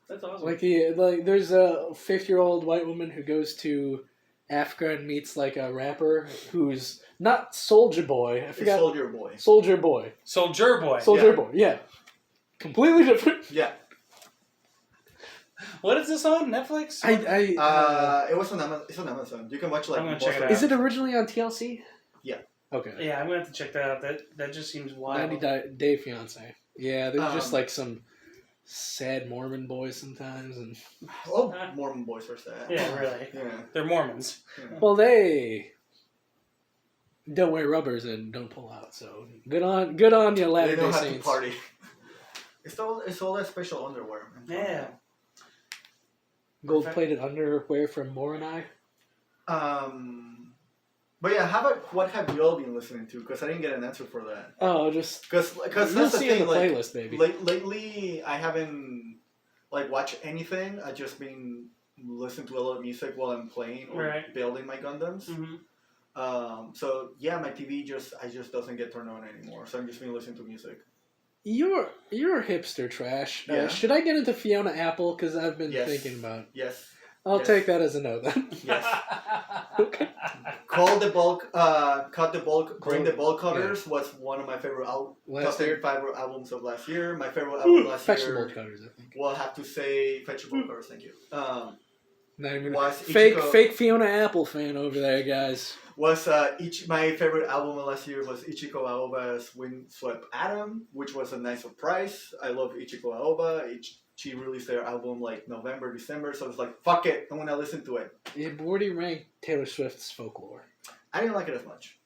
That's awesome. Like there's a 50-year-old white woman who goes to Africa and meets like a rapper who's not Soldier Boy. I It's forgot. Soldier Boy. Soldier Boy. Soldier Boy. Soldier Yeah. Boy. Yeah. Completely different. Yeah. What is this on Netflix? It was on Amazon. It's on Amazon. You can watch like I'm gonna most check it of out. Is it originally on TLC? Yeah. Okay. Yeah, I'm gonna have to check that out. That just seems wild. 90 Day Fiance. Yeah, there's just Um, like some sad Mormon boys sometimes, and Oh, Mormon boys are sad. Yeah, really. Yeah. They're Mormons. Yeah. well, they don't wear rubbers and don't pull out. So good on you, They Latter Day don't have to Saints. party. It's all that special underwear. Yeah. Gold-plated underwear from Moronai. But yeah, what have you all been listening to? Because I didn't get an answer for that. Oh, just Because you'll that's the see in thing. the Like, playlist, baby. lately, I haven't like watched anything. I just been listening to a lot of music while I'm playing or Right. building my Gundams. Mm-hmm. So yeah, my TV just doesn't get turned on anymore. So I'm just been listening to music. You're hipster trash. Yeah. Should I get into Fiona Apple? Because I've been Yes. thinking about. Yes. I'll Yes. take that as a no then. Yes. Okay. Cut the bulk, bring the bulk cutters was one of my favorite Last year? favorite albums of last year. My favorite album last Fetch the year. bolt cutters, I think. Well, I have to say Fetch the bulk cutters. Thank you. Not even Was fake Ichiko- Fiona Apple fan over there, guys. Was my favorite album of last year was Ichiko Aoba's Windswept Atom, which was a nice surprise. I love Ichiko Aoba. She released their album like November, December, so it's like, fuck it, I'm gonna listen to it. It already ranked Taylor Swift's Folklore. I didn't like it as much.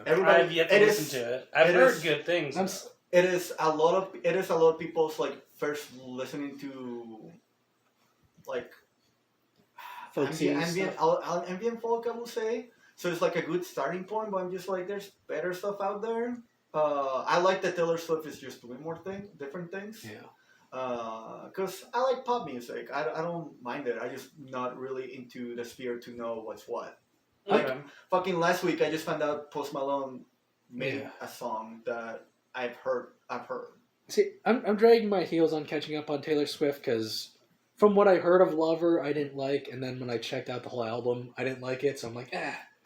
I've yet to listen to it. I've heard good things. It is a lot of people's like first listening to like ambient folk, I will say. So it's like a good starting point, but I'm just like, there's better stuff out there. I like that Taylor Swift is just doing different things. Yeah. Because I like pop music. I don't mind it. I just not really into the sphere to know what's what. Like, fucking last week, I just found out Post Malone made a song that I've heard. See, I'm dragging my heels on catching up on Taylor Swift because from what I heard of Lover, I didn't like, and then when I checked out the whole album, I didn't like it, so I'm like,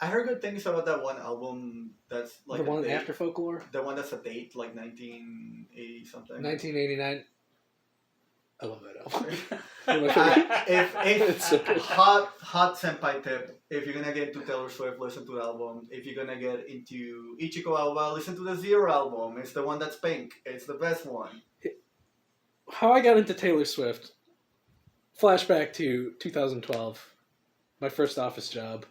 I heard good things about that one album that's like the one after Folklore? The one that's a date, like 1980 something. 1989. I love that album. If so good. hot senpai tip, if you're gonna get into Taylor Swift, listen to the album. If you're gonna get into Ichiko Aoba, listen to the Zero album. It's the one that's pink. It's the best one. How I got into Taylor Swift. Flashback to 2012. My first office job.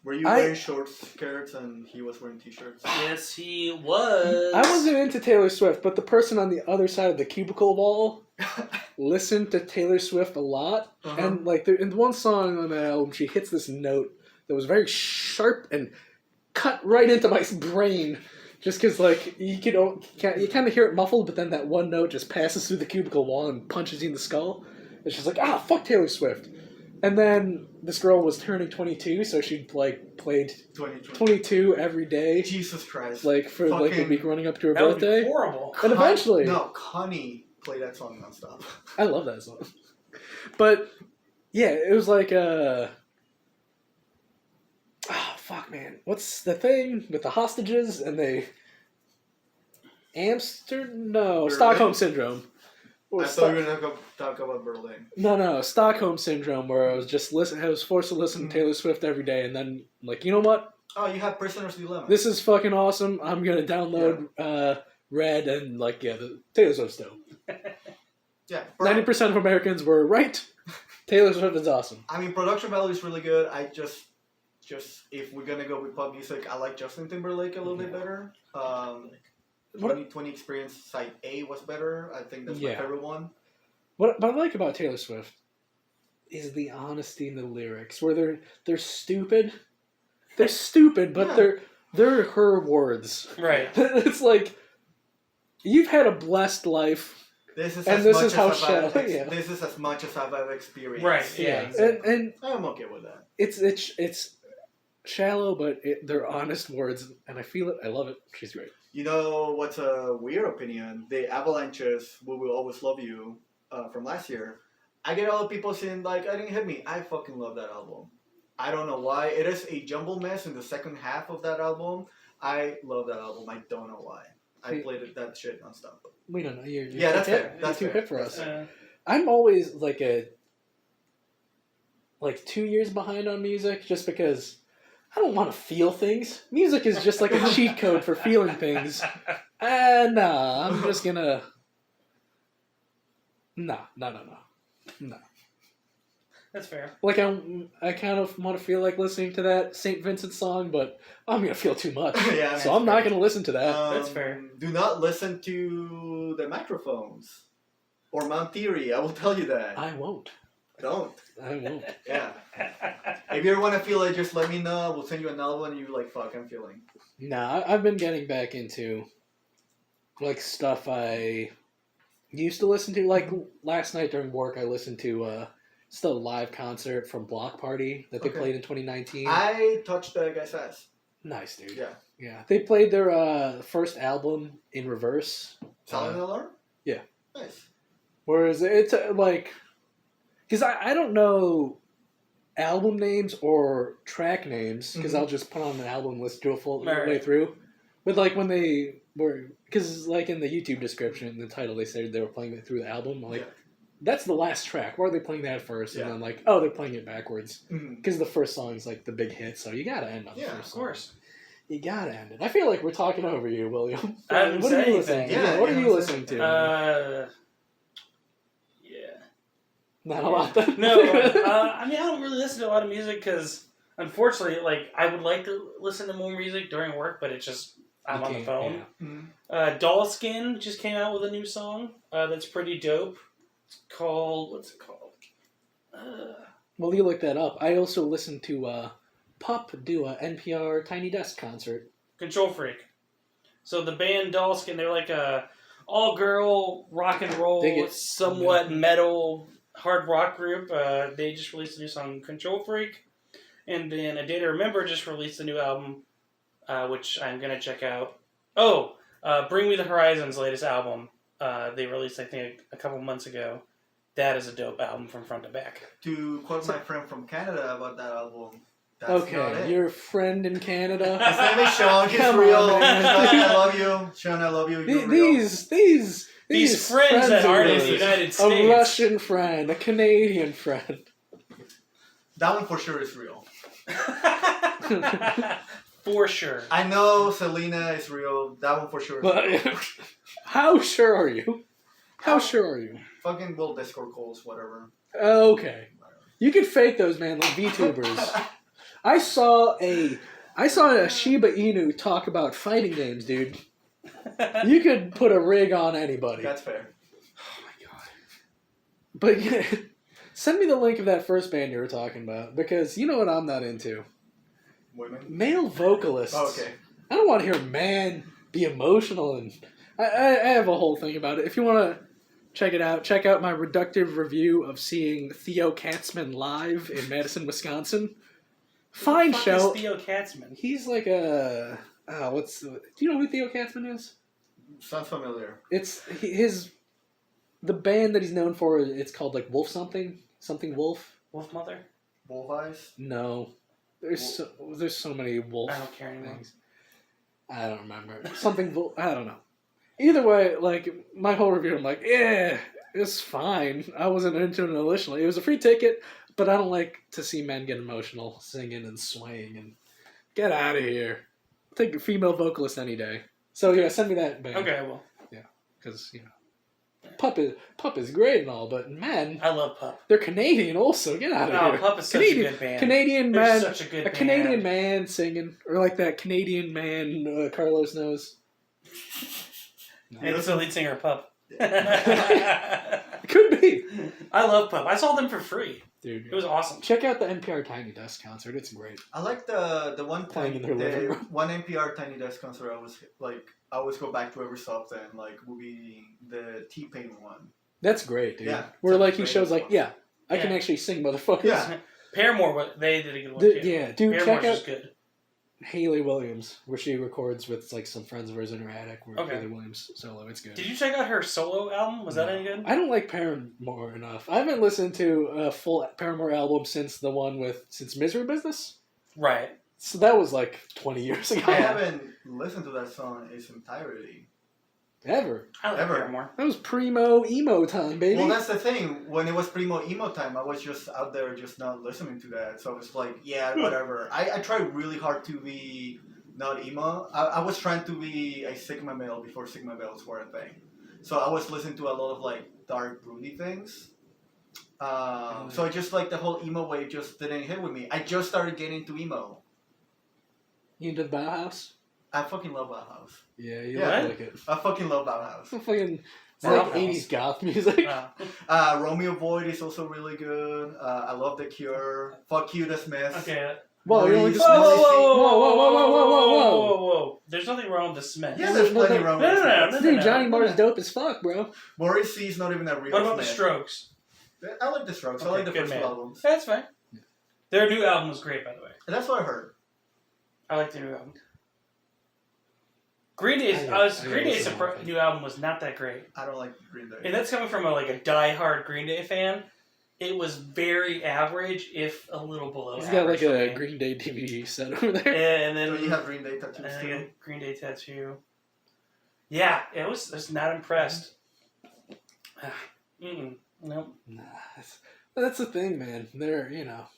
Were you wearing short skirts and he was wearing t-shirts? Yes, he was. I wasn't into Taylor Swift, but the person on the other side of the cubicle wall listened to Taylor Swift a lot. And like in one song on that album, she hits this note that was very sharp and cut right into my brain. Just because like you kind of hear it muffled, but then that one note just passes through the cubicle wall and punches you in the skull. And she's like, fuck Taylor Swift. And then this girl was turning 22, so she like played 22 every day. Jesus Christ! Like for like a week running up to her that birthday. Would be horrible. And eventually, Connie played that song nonstop. I love that song. But yeah, it was like fuck, man, what's the thing with the hostages and Stockholm Syndrome. I thought you were going to talk about Berlin. No, Stockholm Syndrome, where I was just I was forced to listen to Taylor Swift every day, and then like, you know what? Oh, you have Prisoner's Dilemma. This is fucking awesome. I'm gonna download Red and like the Taylor Swift's dope. Yeah, 90% of Americans were right. Taylor Swift is awesome. I mean, production value is really good. I just if we're gonna go with pop music, I like Justin Timberlake a little bit better. 2020 Experience Side A was better. I think that's my favorite one. What I like about Taylor Swift is the honesty in the lyrics, where they're stupid. They're stupid, but they're her words. Right. It's like you've had a blessed life. This is as much as I've experienced. Right. Yeah. And I'm okay with that. It's shallow, but they're honest words, and I feel it. I love it. She's great. You know what's a weird opinion? The Avalanche's "We Will Always Love You" from last year. I get all the people saying like, "I didn't hit me." I fucking love that album. I don't know why. It is a jumble mess in the second half of that album. I love that album. I don't know why. I played that shit nonstop. We don't know. You're that's fair. That's too fair. hip for us. I'm always like 2 years behind on music, just because I don't want to feel things. Music is just like a cheat code for feeling things. I'm just gonna. No. That's fair. Like I kind of want to feel like listening to that St. Vincent song, but I'm gonna feel too much. So I'm not gonna listen to that. That's fair. Do not listen to the microphones or Mount Theory. I will tell you that. I won't. Don't. I won't. Yeah. If you ever want to feel it, just let me know. We'll send you an album and you're like, fuck, I'm feeling. Nah, I've been getting back into like stuff I used to listen to. Like last night during work, I listened to It's the live concert from Block Party that they Okay. played in 2019. I touched the guy's ass. Nice, dude. Yeah. Yeah. They played their first album in reverse. Silent Alarm? yeah. Nice. Whereas it's like... Because I don't know album names or track names, because I'll just put on an album list to a full way through. But like when they were... Because like in the YouTube description, in the title, they said they were playing it through the album. I'm like, that's the last track. Why are they playing that first? And then like, oh, they're playing it backwards. Because the first song's like the big hit, so you gotta end on the first song. Of course. You gotta end it. I feel like we're talking over you, William. I haven't what said are you anything. listening to? What are you listening to? Not a lot. Then. No, I mean, I don't really listen to a lot of music because, unfortunately, like, I would like to listen to more music during work, but it's just, I'm on the phone. Yeah. Dollskin just came out with a new song that's pretty dope. It's called, what's it called? Well, you look that up. I also listened to Pup do a NPR Tiny Desk concert. Control Freak. So the band Dollskin, they're like a all-girl rock and roll, somewhat metal hard rock group. They just released a new song, Control Freak. And then A Day to Remember just released a new album, which I'm going to check out. Oh, Bring Me the Horizon's latest album. They released, I think, a couple months ago. That is a dope album from front to back. To quote my friend from Canada about that album, that's okay, your friend in Canada. His name is Sean. He's real. Sean, I love you. Sean, I love you. You're These friends that aren't in the United States. A Russian friend, a Canadian friend. That one for sure is real. For sure. I know Selena is real. That one for sure is real. How sure are you? How sure are you? Fucking will Discord calls, whatever. Okay. You can fake those, man, like VTubers. I saw a Shiba Inu talk about fighting games, dude. You could put a rig on anybody. That's fair. Oh my god. But yeah, send me the link of that first band you were talking about, because you know what I'm not into? Women? Male vocalists. Oh, okay. I don't want to hear man be emotional, and I have a whole thing about it. If you want to check it out, check out my reductive review of seeing Theo Katzman live in Madison, Wisconsin. Fine show. Is Theo Katzman? He's like a... do you know who Theo Katzman is? Sounds familiar. It's the band that he's known for. It's called like Wolf something Wolf. Wolf Mother. Wolf Eyes. No, there's so many Wolf. I don't care anymore. Things. I don't remember something. I don't know. Either way, like my whole review, I'm like, yeah, it's fine. I wasn't into it initially. It was a free ticket, but I don't like to see men get emotional, singing and swaying, and get out of here. Take a female vocalist any day. So yeah, send me that band. Okay, I will. Yeah, because Pup is great and all, but man, I love Pup. They're Canadian also. Get out of here. Pup is such a good band. Canadian man, such a good band. Canadian man singing, or like that Canadian man Carlos knows. No. It's the lead singer of Pup. It could be. I love Pup. I saw them for free. Dude, it was awesome. Check out the NPR Tiny Desk concert. It's great. I like the one playing in their living room. One NPR Tiny Desk concert. I always go back to every so often. Like will be the Tame one. That's great, dude. Yeah, where like he shows like, I can actually sing, motherfuckers. Yeah. Paramore, they did a good one too. Yeah, dude. Paramore's check out just good. Haley Williams, where she records with like some friends of hers in her attic. Haley Williams solo, it's good. Did you check out her solo album? Was that any good? I don't like Paramore enough. I haven't listened to a full Paramore album since Misery Business. Right. So that was like 20 years ago. I haven't listened to that song in its entirety. Ever. I like Paramore. That was primo emo time, baby. Well, that's the thing. When it was primo emo time, I was just out there just not listening to that. So I was like, yeah, whatever. I tried really hard to be not emo. I was trying to be a Sigma male before Sigma males were a thing. So I was listening to a lot of like dark, broody things. So I just like the whole emo wave just didn't hit with me. I just started getting into emo. You into the Bauhaus? I fucking love Bauhaus. Yeah, you Yeah. like it. I fucking love Bauhaus. It's like 80s goth music. Romeo Void is also really good. I love The Cure. Fuck you, The Smiths. Okay. Whoa, you're only Whoa, whoa. There's nothing wrong with The Smiths. Yeah, there's plenty wrong with The Smiths. Dude, Johnny Marr's dope as fuck, bro. Morrissey's not even a real What about The Smith. Strokes? I like the Strokes. I Okay, like the good first two man. albums. That's fine. Their new album was great, by the way. And that's what I heard. I like their new album. Green Day's Green Day's new album was not that great, I don't like Green Day. and that's coming from a die-hard Green Day fan. It was very average, if a little below. He's got like average for a me. Green Day DVD set over there. And then So you have Green Day tattoos I got too? a Green Day tattoo. Yeah, I was not impressed. Nope. Nah, that's the thing, man. They're,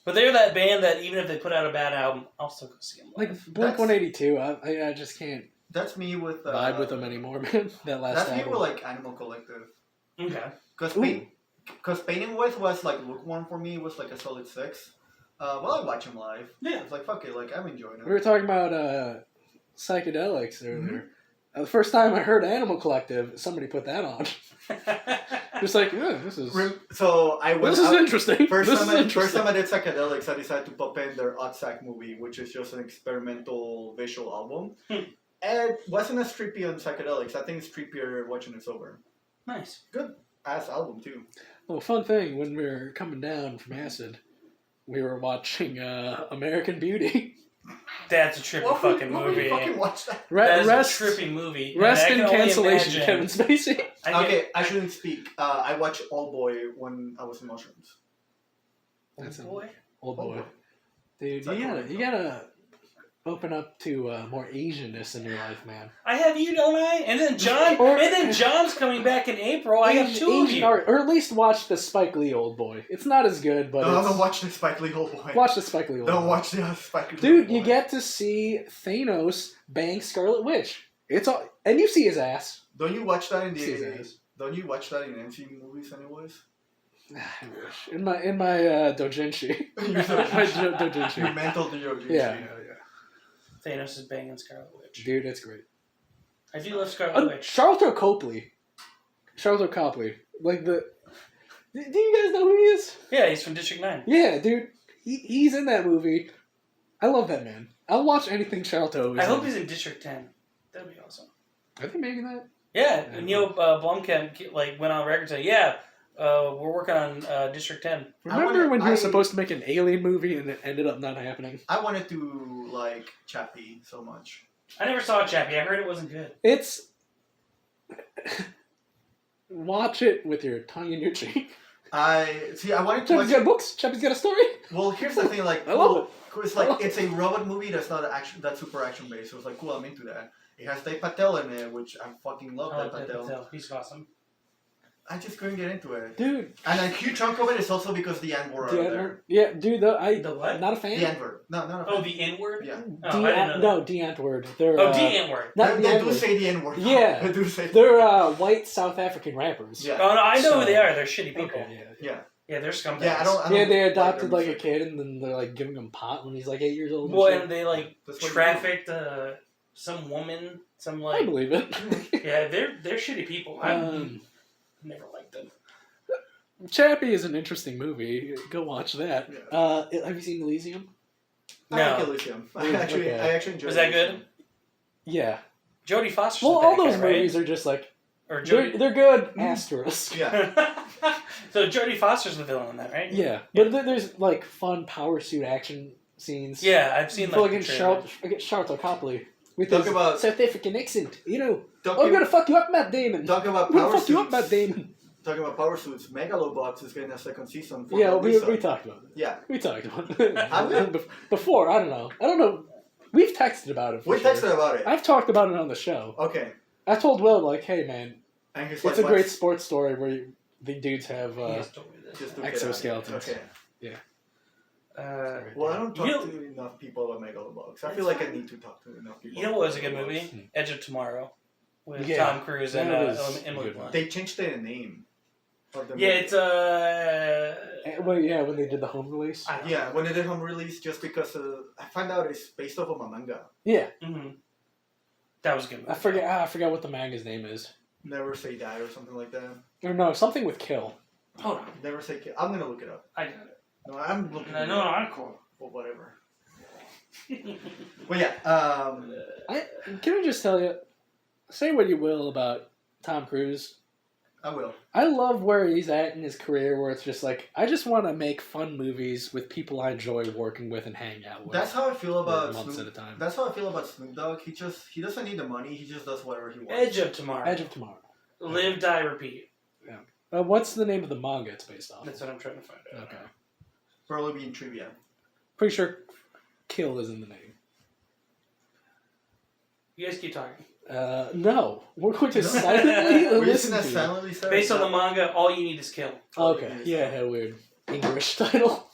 But they're that band that even if they put out a bad album, I'll still go see them. like live. Blink 182. I just can't That's me with... vibe with them anymore, man. That last That's me album. with like Animal Collective. Okay. Because Painting With was like lukewarm for me. It was like a solid 6. Well, I watch him live. Yeah. It's like, fuck it. Like, I'm enjoying it. We were talking about psychedelics earlier. The first time I heard Animal Collective, somebody put that on. Just like, this is So I went this is out- interesting. First This time, is first interesting. time I did psychedelics, I decided to pop in their Oddsack movie, which is just an experimental visual album. And it wasn't as trippy on psychedelics. I think it's trippier watching it sober. Nice. Good ass album too. Well, fun thing, when we were coming down from acid, we were watching American Beauty. That's a trippy Why would fucking why would you movie. fucking watch that? That is Rest, a trippy movie. rest And I in can only cancellation, imagine- Kevin Spacey. Okay, I shouldn't speak. I watched All Boy when I was in mushrooms. That's Oh, an boy. old boy. boy. Dude, you gotta open up to more Asianness in your life, man. I have you, don't I? And then John's coming back in April. I have two of Asian you. art, or at least watch the Spike Lee Old Boy. It's not as good, but No, it's, don't watch the Spike Lee Old Boy. watch the Spike Lee Old Don't Boy. watch the Spike Lee Dude, Old Boy. you get to see Thanos bang Scarlet Witch. It's all, and you see his ass. Don't you watch that in See his the? ass. Don't you watch that in MCU movies anyways? I wish. In my doujinshi. Your doujinshi. Your mental doujinshi. Yeah. Thanos is banging Scarlet Witch. Dude, it's great. I do love Scarlet Witch. Charlton Copley. Like the. Do you guys know who he is? Yeah, he's from District 9. Yeah, dude. He's in that movie. I love that man. I'll watch anything Charlton is I hope in. he's in District 10. That'd be awesome. Are they making that? Yeah, and Neil Blomkamp went on record saying, "Yeah, we're working on District 10." Remember when he was supposed to make an alien movie and it ended up not happening? I wanted to like Chappie so much. I never saw Chappie. I heard it wasn't good. It's watch it with your tongue in your cheek. I wanted to Chappie's watch. got books. Chappie's got a story. Well, here's the thing. Like, I love cool, it's like it's a robot movie that's not action. That's super action based. So it's like cool. I'm into that. It has Dave Patel in it, which I fucking love. I Dave like Patel. Patel. He's awesome. I just couldn't get into it. Dude. And a huge chunk of it is also because the N word are there. Yeah, dude. The what? Not a fan. The N word. No, not a fan. Oh, the N-word? Yeah. Oh, I didn't know that. No, D Antword. They're D N-word. not They the do N-word. say the N word. Yeah. They do say. They're white South African rappers. Yeah. Oh, no, I know So- who they are. They're shitty people. Okay, Yeah. Yeah, they're scumbags. Yeah. I don't Yeah, they adopted their like a music. kid and then they're like giving him pot when he's like 8 years old. Well, and and they That's what trafficked some woman, some shit. I believe it. yeah, they're shitty people. I never liked them. Chappie is an interesting movie. Go watch that. Yeah. Have you seen Elysium? I like No. Elysium. Okay. I actually enjoyed. Was that Elysium. good? Yeah. Jodie Foster's Well, the all bad those guy, right? movies are just like Or they're Jodie. good. Asterisk. Yeah. So Jodie Foster's the villain in that, right? Yeah, but there's like fun power suit action scenes. Yeah, I've seen like Fucking the trailers. Charlton Copley with Talk his about- South African accent. You know, Talking, I'm gonna fuck you up, Matt Damon. talking about I'm gonna power fuck you up, Matt suits. Damon. Talking about power suits. Megalobox is getting a second season. For Yeah, Lisa. we talked about it. Yeah. We talked about Have it before. I don't know. We've texted about it. For We sure. texted about it. I've talked about it on the show. Okay. I told Will like, hey man, And he's it's like, a great "What's- sports story where the dudes have. He has told me this. just to get Exoskeletons. out. Okay. Well, Well, I don't talk You know- to enough people about Megalobox. I It's feel like I fine. need to talk to enough people. You know about what was a good Megalobox. movie? Edge of Tomorrow with Yeah, Tom Cruise and that was Emily a good Blunt. They changed the name. Of the Yeah, movie. it's well, yeah, when they did the home release. Yeah, when they did home release, just because I found out it's based off of a manga. Yeah, that was a good. Movie. I forgot what the manga's name is. Never Say Die or something like that. Or no, something with kill. Hold on, Never Say Kill. I'm gonna look it up. I got it. No, I'm looking. No, it no, up. I'm cool. Well, whatever. Well, yeah. Can I just tell you, say what you will about Tom Cruise, I will. I love where he's at in his career, where it's just like, I just want to make fun movies with people I enjoy working with and hang out with. That's how I feel about months Snoop. at a time. That's how I feel about Snoop Dogg. He doesn't need the money. He just does whatever he wants. Edge of Tomorrow. Edge of Tomorrow. Live, Die, Repeat. What's the name of the manga it's based off? That's what I'm trying to find out. Okay. Probably be in trivia. Pretty sure Kill is in the name. You guys keep talking. No. We're going to silently We're just listen gonna to you. silently say Based on the manga, all you need is kill. Okay. Yeah, had a weird English title.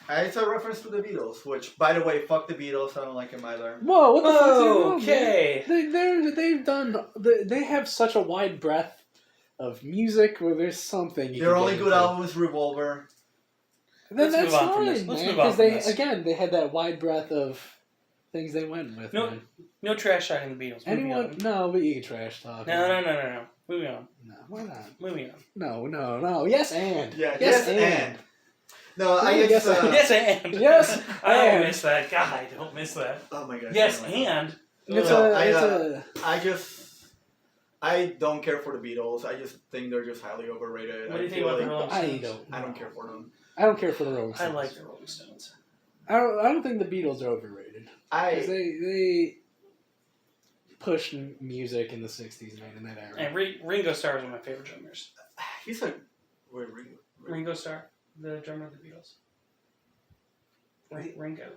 It's a reference to the Beatles, which, by the way, fuck the Beatles. I don't like them either. Whoa, what the fuck? Oh, okay. They have such a wide breadth of music where there's something. Their only good album is Revolver. Then Let's that's move on from fine, this. Let's man, move on because from they this. had that wide breadth of things they went with. No, man. no trash talking the Beatles. Moving Anyone? on. No, but you can trash talk. No. Moving on. No, why not? Moving on. No. Yes, and. Yeah, yes, and. No, I Yes, guess. Yes, and. Yes, I don't and. miss that. God, I don't miss that. Oh my god. Yes, anyway. and. It's No, a. I don't care for the Beatles. I just think they're just highly overrated. What do you I think feel about the like- Rolling Stones? I I don't care for them. I don't care for the Rolling I Stones. like the Rolling Stones. I don't think the Beatles are overrated. 'Cause they pushed music in the '60s, man, in that era. And Ringo Starr is one of my favorite drummers. He's a wait, Ringo. Ringo Starr, the drummer of the Beatles.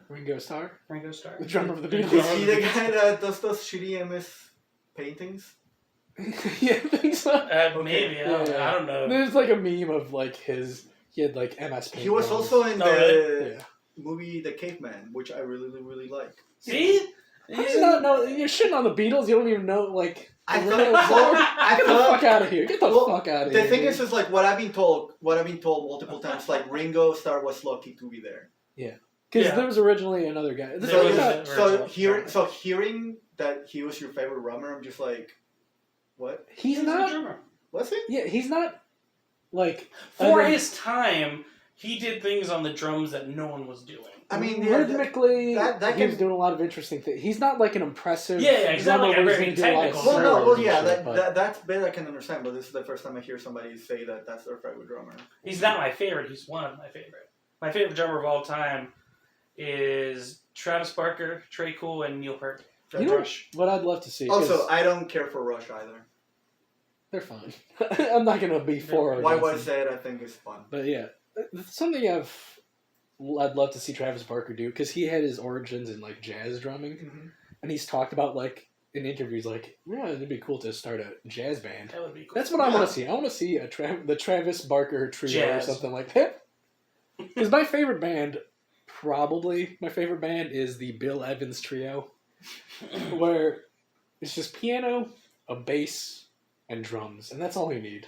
Ringo Starr, Ringo Starr. the drummer of the The Beatles. Is he the guy that does those shitty MS paintings? Yeah, I think so. Maybe, I don't know. There's like a meme of like he had like MS Paint. He was drawings. also in Oh, the really? movie The Caveman, which I really like. See? How do you not know? You're shitting on the Beatles. You don't even know like. I the thought- real well, song? I Get the thought- fuck out of here! Get the Well, fuck out of here! The thing dude. is like what I've been told multiple times. Like Ringo Starr was lucky to be there. Because Yeah. there was originally another guy. There So, was not- a- original drummer. hearing that he was your favorite drummer, I'm just like, what? he's He's a not. drummer. Was he? Yeah, he's not. Like For other- his time, he did things on the drums that no one was doing. I mean, yeah, rhythmically, that he was can- doing a lot of interesting things. He's not like an impressive. Yeah, he's not drummer like a where he's very gonna do a lot of technical Well, no, solos well, and yeah, shit, but- that's bit I can understand, but this is the first time I hear somebody say that that's their favorite drummer. He's not my favorite. He's one of my favorite. My favorite drummer of all time is Travis Barker, Trey Cool, and Neil Peart. You know Rush. what I'd love to see? 'cause Also, I don't care for Rush either. they're fine. I'm not gonna be for or Why against was them. that? I think is fun. But yeah, something I'd love to see Travis Barker do, because he had his origins in like jazz drumming, and he's talked about like in interviews like, yeah, it'd be cool to start a jazz band. That would be cool. That's what I want to see. I want to see the Travis Barker trio Jazz. or something like that. Because my favorite band is the Bill Evans trio, where it's just piano, a bass, and drums, and that's all you need.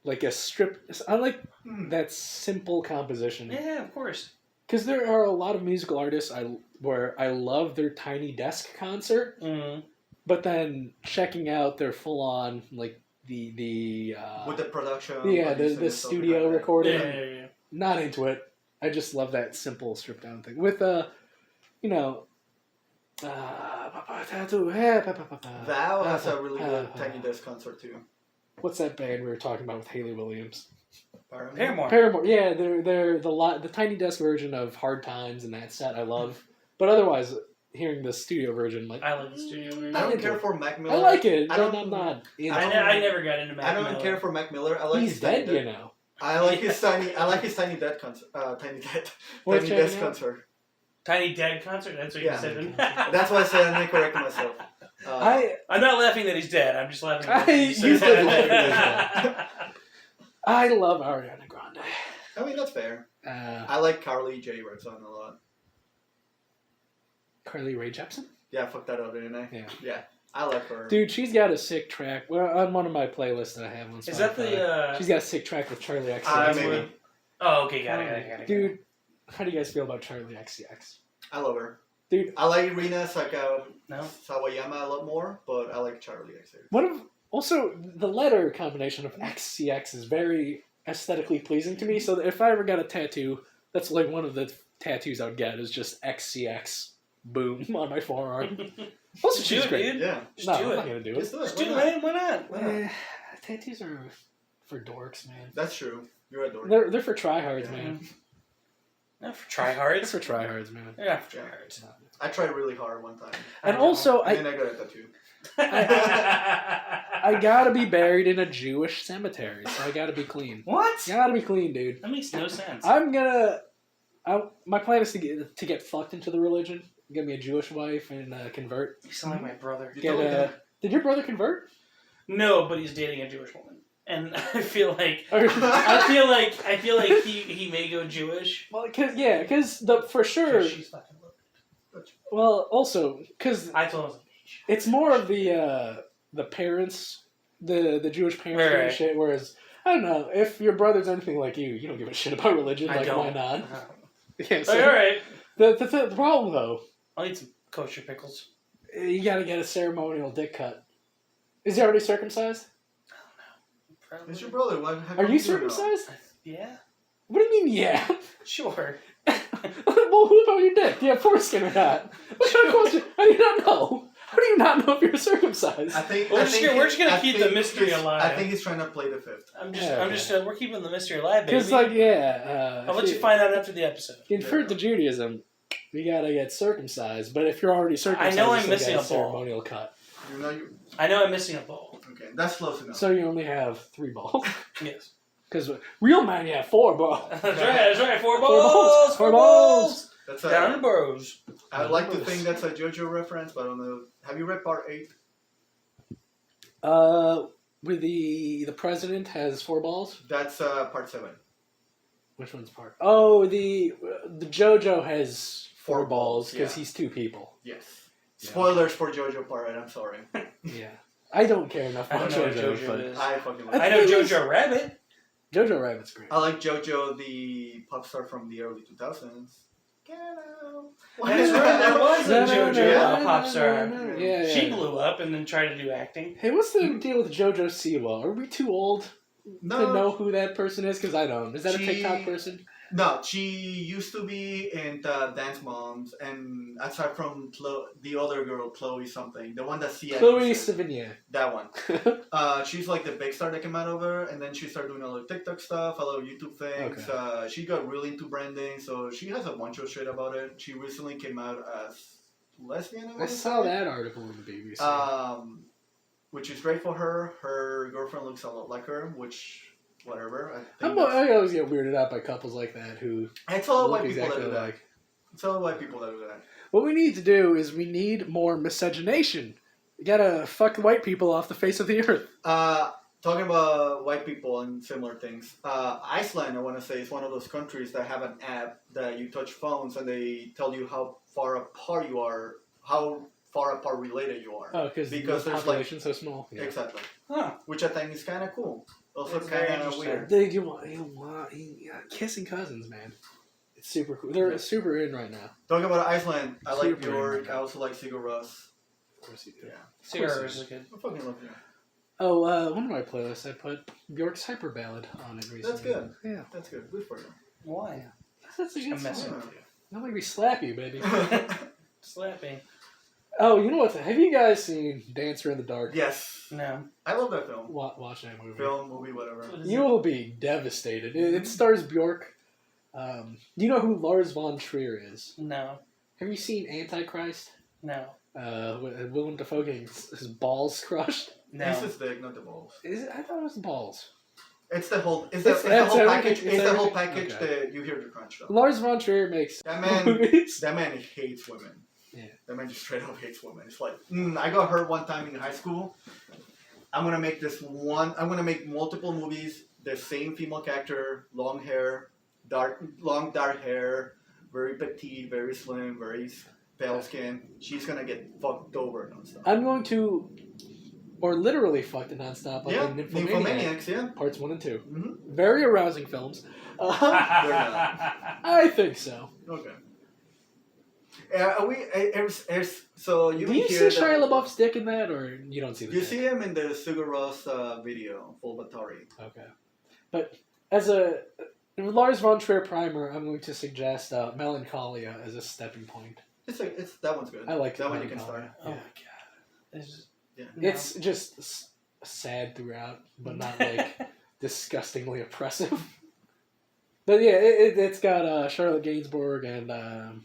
Like a strip. I like that simple composition. Yeah, of course. Because there are a lot of musical artists where I love their tiny desk concert, but then checking out their full on like the With the production. yeah producing the and stuff studio like that. recording. Yeah. Not into it. I just love that simple stripped down thing with you know. Val has a really good tiny desk concert too. What's that band we were talking about with Haley Williams? Paramore. Paramore. Yeah, they're the tiny desk version of Hard Times and that set I love. But otherwise, hearing the studio version, like I like the studio version. I don't care for Mac Miller. I like it. I but don't- I'm not. I never got into Mac I don't Miller. care for Mac Miller. I like He's his tiny dead, you know. I like his tiny dead concert. Tiny What desk checking out? concert. Tiny Dead concert? That's what Yeah. you said. That's why I said I need to correct myself. I'm not laughing that he's dead. I'm just laughing that You said laughing that I love Ariana Grande. I mean, that's fair. Uh, I like Carly J. Repson a lot. Carly Rae Jepsen? Yeah, I fucked that up, didn't I? Yeah. Yeah, I like her. Dude, she's got a sick track. Well, on one of my playlists that I have on Spotify. Is that the... She's got a sick track with Charlie XCX. Maybe. Oh, okay, got it. Dude, how do you guys feel about Charlie XCX? I love her. Dude, I like Rina No? Sawayama a lot more, but I like Charlie XCX. one of also the letter combination of XCX is very aesthetically pleasing to me. So if I ever got a tattoo, that's like one of the tattoos I would get is just XCX, boom, on my forearm. Also, Do she's it, great. dude. Yeah. Just No, do I'm it. not gonna do it. Just do it. Just do Why it, not? man. Why not? Eh, tattoos are for dorks, man. That's true. You're a dork. They're for tryhards, Yeah. man. Not for They're tryhards. for tryhards, man. They're not for Yeah. tryhards. I tried really hard one time. And I know. also, And then I got a tattoo. I gotta be buried in a Jewish cemetery, so I gotta be clean. What? Gotta be clean, dude. That makes no sense. My plan is to get fucked into the religion, get me a Jewish wife, and convert. You sound like my brother. You Get told me. Did your brother convert? No, but he's dating a Jewish woman, and I feel like Or- I feel like he may go Jewish. Well, because for sure. She's fucking loaded. Well, also because I told him I was like, it's more of the parents, the Jewish parents Right, and right. shit. Whereas I don't know if your brother's anything like you don't give a shit about religion. I Like don't. why not? Uh-huh. Yeah. So Like, all right, the problem though, I'll eat some kosher pickles. you gotta get a ceremonial dick cut. Is he already circumcised? Probably. It's your brother. Why, how Are come you don't know? circumcised? Yeah, What do you mean? Yeah. sure. Well, who about your dick? Do you have foreskin or not? What kind of question? How do you not know? How do you not know if you're circumcised? I think We're just gonna I keep think the mystery he's- alive. I think he's trying to play the fifth. We're keeping the mystery alive, baby. Because I'll let you find out after the episode. Convert to Judaism, you gotta get circumcised. But if you're already circumcised, I know you I'm still missing get a ball. ceremonial cut. You know you. I know I'm missing a bowl. Okay, that's close enough. So you only have 3 balls. Yes. Because real man, you have 4 balls. That's right. Four balls, balls. four balls. That's Down the bros. I'd like to think that's a JoJo reference, but I don't know. Have you read part 8? Where the president has 4 balls. That's part 7. Which one's part? Oh, the JoJo has 4 4 balls because yeah. he's 2 people. Yes. Yeah. Spoilers for JoJo part 8. I'm sorry. Yeah, I don't care enough I about don't know what JoJo, JoJo but is. I fucking I like I it. know think Jojo Rabbit. JoJo Rabbit's great. I like JoJo, the pop star from the early 2000s. Get out. That's right, there was a JoJo pop star. Yeah, She yeah. blew up and then tried to do acting. Hey, what's the deal with JoJo Siwa? Are we too old to know who that person is? Because I don't. Is that a She- TikTok person? No, she used to be in the Dance Moms, and aside from the other girl, Chloe something, the one that Chloe Sevigny. that one. She's like the big star that came out of her, and then she started doing other TikTok stuff, a lot of YouTube things. Okay. She got really into branding, so she has a bunch of shit about it. She recently came out as lesbian. I saw that article in the BBC. Which is great for her. Her girlfriend looks a lot like her, which. Whatever. I always get weirded out by couples like that who It's all look white people exactly that do that. alike. It's all white people that do that. What we need to do is we need more miscegenation. You gotta fuck white people off the face of the earth. Talking about white people and similar things. Iceland, I want to say, is one of those countries that have an app that you touch phones and they tell you how far apart you are, how far apart related you are. Oh, because the there's population's so small. Yeah. Exactly. Huh. Which I think is kind of cool. Also It's very kind of interesting. weird. Dude, kissing cousins, man. It's super cool. They're super in right now. Talking about Iceland, I like Super Bjork. weird. I also like Sigur Rós. Of course you do. Yeah. Cigars is good. I fucking love Bjork. Oh, one of my playlists, I put Bjork's Hyper Ballad on it recently. That's good. Yeah. That's good. Good for you. Why? That's a good I'm messing song. with you. Don't make me slap you, baby. Slapping. Oh, you know what? Have you guys seen Dancer in the Dark? Yes. No. I love that film. Watch that movie. Film, movie, whatever. What is You will be devastated. It stars Bjork. You know who Lars von Trier is? No. Have you seen Antichrist? No. With Willem Dafoe getting his balls crushed? No. It's his dick, not the balls. Is it? I thought it was balls. It's the whole. It's It's the whole everything- package. it's It's the whole everything? package Okay. that you hear the crunch though. Lars von Trier makes That man. movies. That man hates women. Yeah. That man just straight up hates women. It's like I got hurt one time in high school. I'm gonna make I'm gonna make multiple movies. The same female character, long hair, long dark hair, very petite, very slim, very pale skin. She's gonna get fucked over nonstop. I'm going to, or literally fucked it nonstop. Like Yeah, in Nymphomaniac, Nymphomaniacs, yeah. parts 1 and 2. Mm-hmm. Very arousing films. not. I think so. Okay. So you Do you hear see that- Shia LaBeouf's dick in that, or you don't see the You dick? see him in the Sigur Rós video, Full Batari. Okay. But as a Lars von Trier primer, I'm going to suggest Melancholia as a stepping point. It's that one's good. I like that one. You can start. Melancholia. Oh my Yeah. god. It's just, Yeah. no. It's just sad throughout, but not like disgustingly oppressive. But yeah, it's got Charlotte Gainsbourg and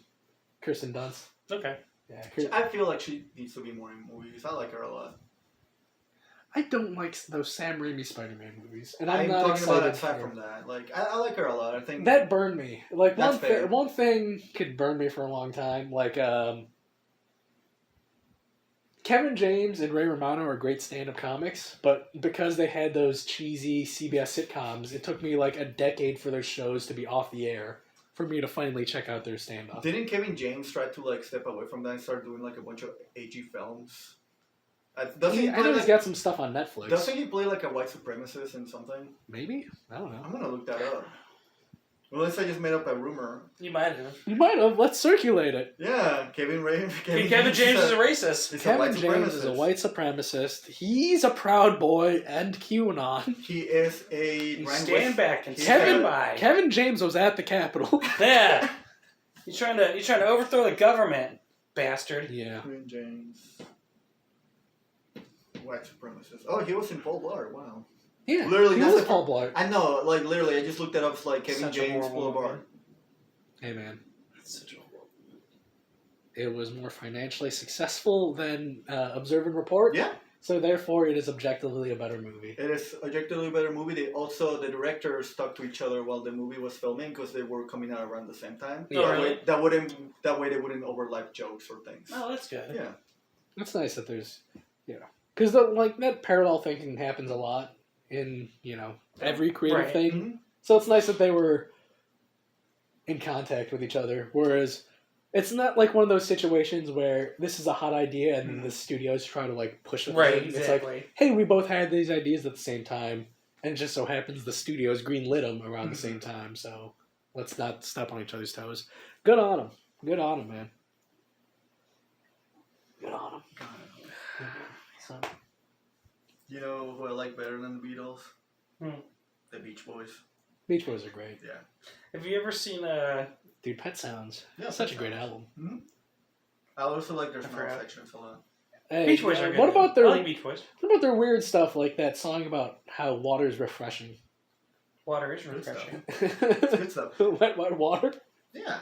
Kirsten Dunst. Okay. Yeah, I feel like she needs to be more in movies. I like her a lot. I don't like those Sam Raimi Spider-Man movies, and I'm not talking excited about aside for from that. Like, I like her a lot. I think that burned me. Like That's one thing could burn me for a long time. Like Kevin James and Ray Romano are great stand-up comics, but because they had those cheesy CBS sitcoms, it took me like a decade for their shows to be off the air for me to finally check out their stand-up. Didn't Kevin James try to like step away from that and start doing like a bunch of AG films? Doesn't he I play know he's like, got some stuff on Netflix. doesn't he play like a white supremacist in something? Maybe? I don't know. I'm gonna look that up. Unless I just made up a rumor. You might have. You might have. Let's circulate it. Yeah, Kevin James is a racist. He's Kevin a white James is a supremacist. white supremacist. He's a Proud Boy and QAnon. He is a You Grand stand West- back and he's stand a- by. Kevin James was at the Capitol. Yeah. He's trying to overthrow the government, bastard. Yeah. Kevin James. White supremacist. Oh, he was in Paul Blart. Wow. Yeah. Literally, he that's was the- Paul Blart. I know, like literally, I just looked that up. It's like Kevin Such a James horrible Boulevard. movie. Hey, man. That's such a horrible. It was more financially successful than Observe and Report. Yeah, So therefore, it is objectively a better movie. it is objectively a better movie. They also, the directors stuck to each other while the movie was filming because they were coming out around the same time. Yeah. Oh, really? That way they wouldn't overlap jokes or things. Oh, that's good. Yeah. It's nice that there's, because that parallel thinking happens a lot in every creative Right. thing. Mhm. So it's nice that they were in contact with each other. Whereas it's not like one of those situations where this is a hot idea and then the studios try to like push it. Right, thing. exactly. It's like, hey, we both had these ideas at the same time, and it just so happens the studios greenlit them around the same time. So let's not step on each other's toes. Good on them. Good on them, man. Good on them. So, You know who I like better than the Beatles? Hmm. The Beach Boys. Beach Boys are great. Yeah. Have you ever seen Dude, Pet Sounds. Yeah, Such Pet a great Sounds. album. I also like their I small forgot. sections a lot. Hey, Beach Boys are good? What about I their like Beach Boys. What about their weird stuff like that song about how water is refreshing? Water is Good stuff. refreshing. It's good stuff. Wet water? Yeah.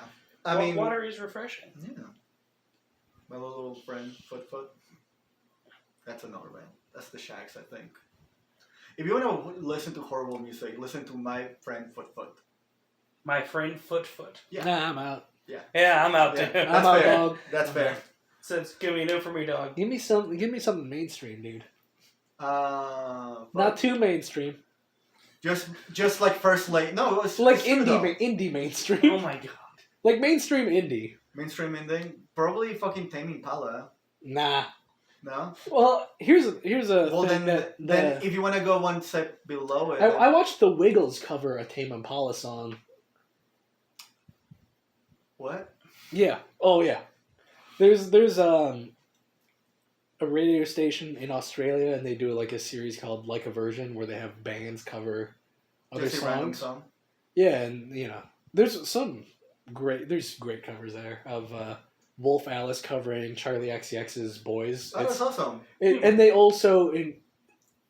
I mean, Water is refreshing. yeah. My little friend Foot. That's another band. That's the Shags, I think. If you want to listen to horrible music, listen to My Friend Foot. My friend Foot. Yeah. Nah, I'm out. Yeah, I'm out Yeah. too. That's I'm out, fair. dog. That's fair. So it's gonna be a no for me, dog. Give me something mainstream, dude. But Not too mainstream. just like First Late. No, it's Like true, though. indie mainstream. Oh my god. Like mainstream indie. Mainstream ending. Probably fucking Tame Impala. Nah. No. Well, here's a Well, thing then if you want to go one step below it, I watched the Wiggles cover a Tame Impala song. what? Yeah. Oh yeah. There's a radio station in Australia, and they do like a series called Like a Version, where they have bands cover other Just a random songs. song. Yeah, and there's great covers there of Wolf Alice covering Charlie XCX's Boys. Oh, that's awesome. And they also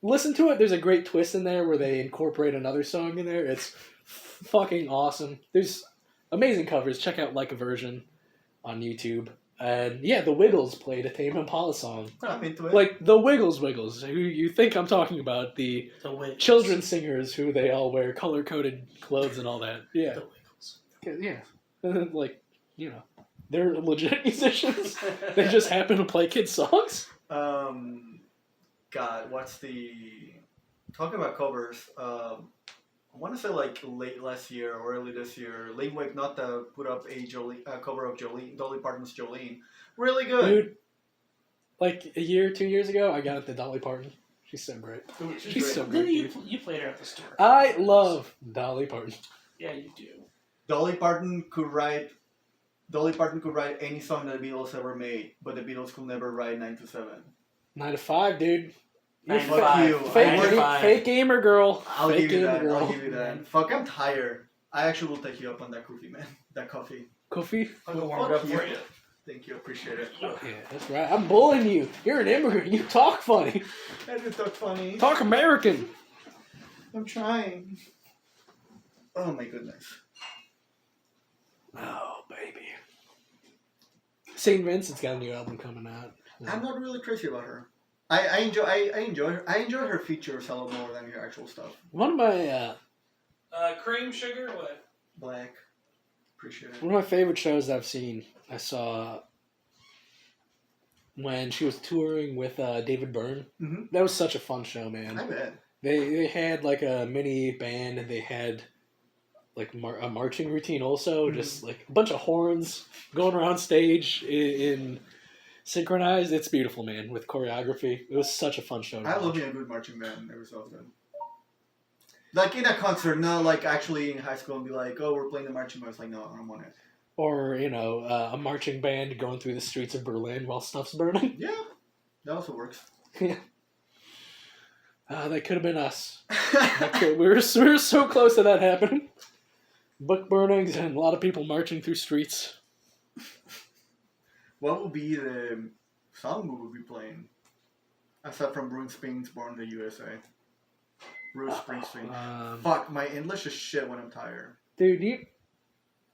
listen to it. There's a great twist in there where they incorporate another song in there. It's fucking awesome. There's amazing covers. Check out Like a Version on YouTube. And yeah, the Wiggles played a Tame Impala song. I'm into it. Like the Wiggles, who you think I'm talking about, the The Wiggles. children's singers who they all wear color-coded clothes and all that. Yeah. The Wiggles. Yeah. Like, they're legit musicians. They just happen to play kids' songs. God, what's the talking about covers? I want to say like late last year or early this year. Late Wake Nota put up a cover of Dolly Parton's Jolene. Really good. Dude, like a year, 2 years ago, I got the Dolly Parton. She's so great. She's She's great. so Then great. you, Dude. you played her at the store. I love Dolly Parton. Yeah, you do. Dolly Parton could write any song that the Beatles ever made, but the Beatles could never write 9 to 7. 9 to 5, dude. You're 9 to Fuck 5. you. fake gamer girl. I'll Fake give you gamer that. girl. I'll give you that. Fuck, I'm tired. I actually will take you up on that coffee, man. That coffee. Kofi. I'll go warm it up Fuck for you. you. Thank you, appreciate it. Yeah, that's right. I'm bullying you. You're an immigrant. You talk funny. I do talk funny. Talk American. I'm trying. Oh my goodness. Oh, baby. St. Vincent's got a new album coming out. I'm not really crazy about her. I enjoy her features a lot more than her actual stuff. One of my Cream sugar, what? Black. Appreciate it. one of my favorite shows I've seen, I saw when she was touring with David Byrne. Mm-hmm. That was such a fun show, man. I bet. They had like a mini band, and they had like a marching routine also, just like a bunch of horns going around stage in synchronized. It's beautiful, man, with choreography. It was such a fun show to I watch. love being a good marching band. It was so good. Like in a concert, not like actually in high school and be like, oh, we're playing the marching band. It's like, no, I don't want it. Or, a marching band going through the streets of Berlin while stuff's burning. Yeah, that also works. Yeah. That could have been us. We were so close to that happening. Book burnings and a lot of people marching through streets. What would be the song we would be playing? Aside from Bruce Springsteen's Born in the USA. Bruce Springsteen. Fuck, my English is shit when I'm tired. Dude,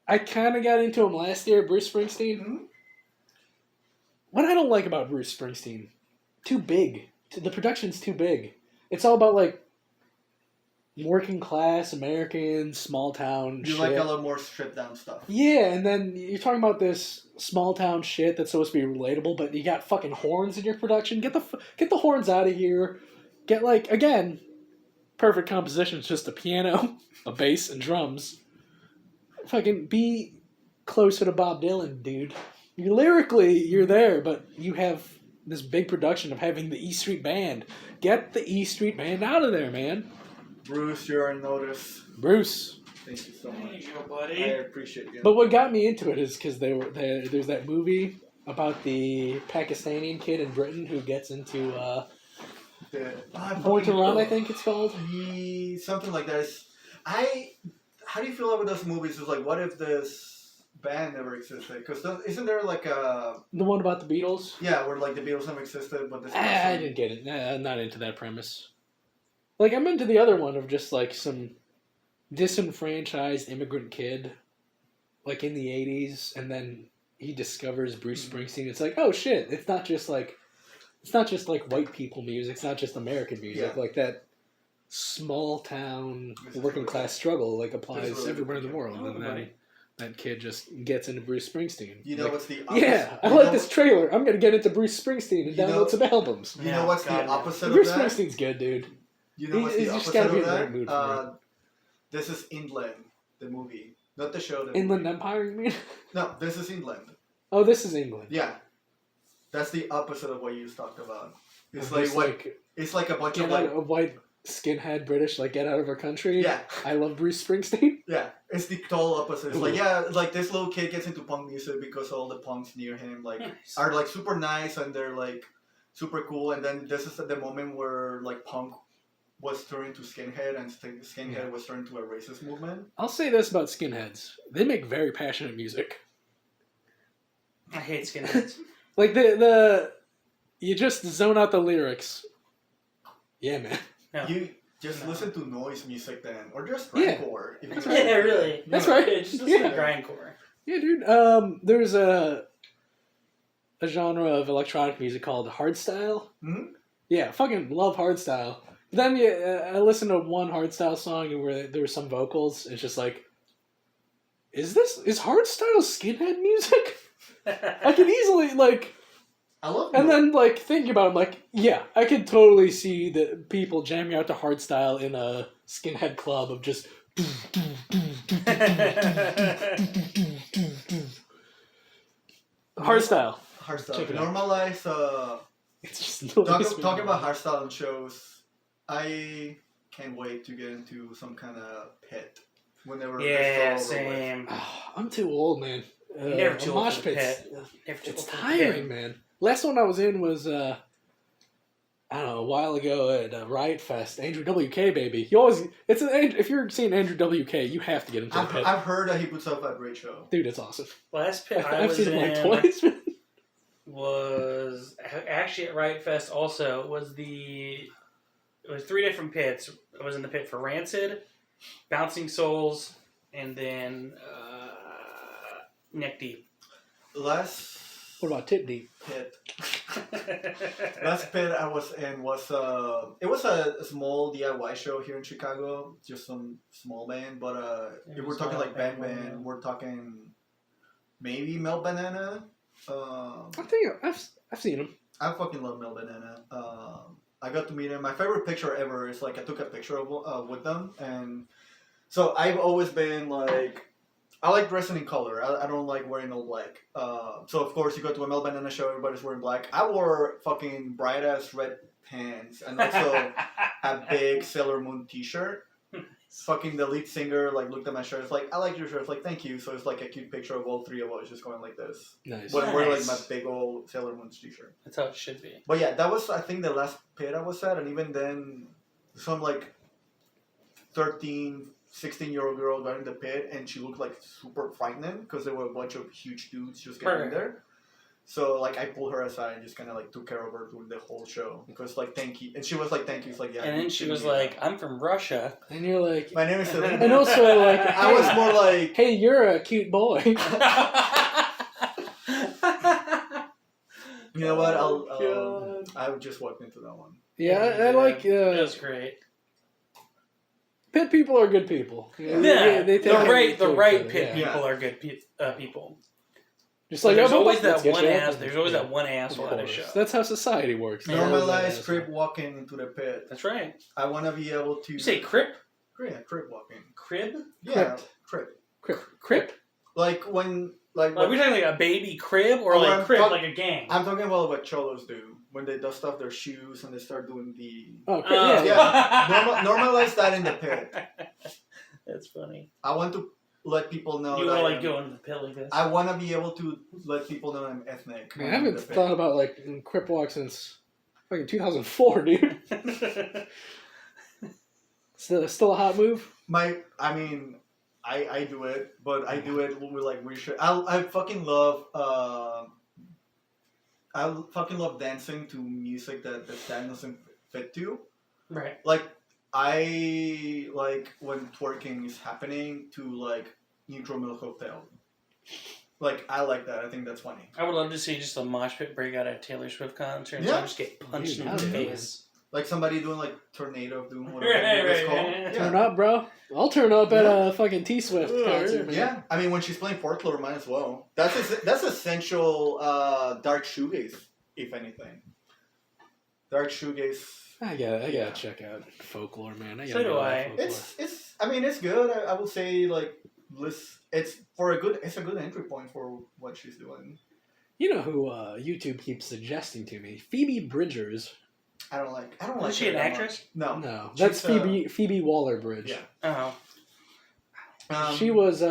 I kind of got into him last year, Bruce Springsteen. Mm-hmm. What I don't like about Bruce Springsteen, too big. The production's too big. It's all about, like, working class Americans, small town You shit. like a lot more stripped down stuff. Yeah, and then you're talking about this small town shit that's supposed to be relatable, but you got fucking horns in your production. Get the horns out of here. Get, like, again, perfect composition. It's just a piano, a bass, and drums. Fucking be closer to Bob Dylan, dude. You're there, but you have this big production of having the E Street Band. Get the E Street Band out of there, man. Bruce, you're on notice. Bruce. Thank you so There much. you go, I buddy. appreciate you. But what got me into it is because there's that movie about the Pakistani kid in Britain who gets into Born to Run, I think it's called. Something like that. How do you feel about those movies? It's like, what if this band never existed? Because isn't there like a... The one about the Beatles? Yeah, where like the Beatles never existed, but this I person... didn't get it. I'm not into that premise. Like, I'm into the other one of just, like, some disenfranchised immigrant kid, like, in the 80s, and then he discovers Bruce Springsteen. It's like, oh, shit, it's not just, like, white people music. It's not just American music. Yeah. Like, that small town This is working really class struggle, like, applies really everywhere in the good. world. Oh, And then buddy. that kid just gets into Bruce Springsteen. You know Like, what's the opposite? yeah, I you like know- this trailer. I'm going to get into Bruce Springsteen and You know- download some albums. You know what's the God, opposite of Bruce that? Springsteen's good, dude. You know what's the He's just opposite gotta be of in the right that? mood for This is England, the movie. Not the show. The Inland movie. Empire, you mean? No, this is England. Oh, this is England. Yeah. That's the opposite of what you talked about. It's It's like it's like a bunch get of out like... a white skinhead British, like, get out of our country. Yeah. I love Bruce Springsteen. Yeah, it's the total opposite. It's like, yeah, like this little kid gets into punk music because all the punks near him like Nice. are like super nice and they're like super cool. And then this is at the moment where like punk was turned to skinhead and skinhead was turned to a racist movement. I'll say this about skinheads. They make very passionate music. I hate skinheads. Like, you just zone out the lyrics. Yeah, man. No. You just listen to noise music then, or just Yeah. grindcore. If That's you right. Yeah, really. That's Yeah. right. Yeah, just listen Yeah. to grindcore. Yeah, dude. There's a genre of electronic music called hardstyle. Mhm. Yeah, fucking love hardstyle. But then I listened to one hardstyle song where there were some vocals. It's just like, is hardstyle skinhead music? I could easily like, I love and noise. then like thinking about it, I'm like, yeah, I could totally see the people jamming out to hardstyle in a skinhead club of just. Hardstyle. hardstyle. Check it out. Normalize. It's just Talking about hardstyle and shows, I can't wait to get into some kind of pit whenever Yeah, this is all over with. same. I'm too old, man. You're never too old mosh for the pits. pit. Never too It's old for the tiring, pit. man. Last one I was in was I don't know, a while ago at Riot Fest. Andrew WK, baby. If you're seeing Andrew WK, you have to get into the pit. I've heard that he puts up a great show. Dude, it's awesome. Last pit I I've was seen in. him like twice. was actually at Riot Fest. Also, it was 3 different pits. I was in the pit for Rancid, Bouncing Souls, and then Neck Deep. What about Tip Deep? Pit. Last pit I was in was it was a small DIY show here in Chicago, just some small band, but if we're talking like band, we're talking maybe Melt Banana. I think I've seen him. I fucking love Melt Banana. I got to meet him. My favorite picture ever is like I took a picture of with them, and so I've always been like. I like dressing in color. I don't like wearing all black. So of course you go to a Mel Banana show, everybody's wearing black. I wore fucking bright ass red pants and also a big Sailor Moon t-shirt. Fucking the lead singer like looked at my shirt. It's like, I like your shirt. It's like, thank you. So it's like a cute picture of all three of us just going like this. Nice. But I'm wearing like my big old Sailor Moon t-shirt. That's how it should be. But yeah, that was I think the last pit I was at, and even then, some like 16-year-old girl got in the pit and she looked like super frightening because there were a bunch of huge dudes just getting in there. So like I pulled her aside and just kind of like took care of her through the whole show because like thank you, and she was like thank you. It's like yeah. And then she was like, I'm from Russia. And you're like, my name is Lyndon. and also like, I was more like, hey, you're a cute boy. you know what? I just walked into that one. Yeah, I like. It was great. Pit people are good people. Yeah, they the right pit yeah. people are good people. Just like there's oh, always let's that get one you ass. up. There's always that one asshole at a show. That's how society works. Yeah. Normalize crip walking into the pit. That's right. I want to be able to. You say crip? Yeah, crip walking. Crib? Yeah, crip. Crip? Like when, Like we're talking like a baby crib or like crib like a gang. I'm talking about what cholos do when they dust off their shoes and they start doing the. Oh, crip, yeah. Normalize that in the pit. That's funny. I want to let people know. You want to like go into the pit like this? I want to be able to let people know I'm ethnic. Man, I haven't thought about like crip walk since fucking 2004, dude. Still a hot move? I do it, but I do it with like weird shit. I fucking love dancing to music that doesn't fit to. Right. Like I like when twerking is happening to like Neutral Milk Hotel. Like I like that. I think that's funny. I would love to see just a mosh pit break out at a Taylor Swift concert and just get punched in the face. Like somebody doing like Tornado of Doom, whatever it's called. Yeah. Turn up, bro. I'll turn up at a fucking T-Swift concert, man. Yeah, I mean when she's playing folklore, might as well. That's essential dark shoegaze, if anything. Dark shoegaze. I gotta check out folklore, man. So do I. It's good. I would say like it's a good entry point for what she's doing. You know who YouTube keeps suggesting to me? Phoebe Bridgers. I don't like. Is she an actress? No, that's Phoebe Waller-Bridge. Yeah. Oh. She was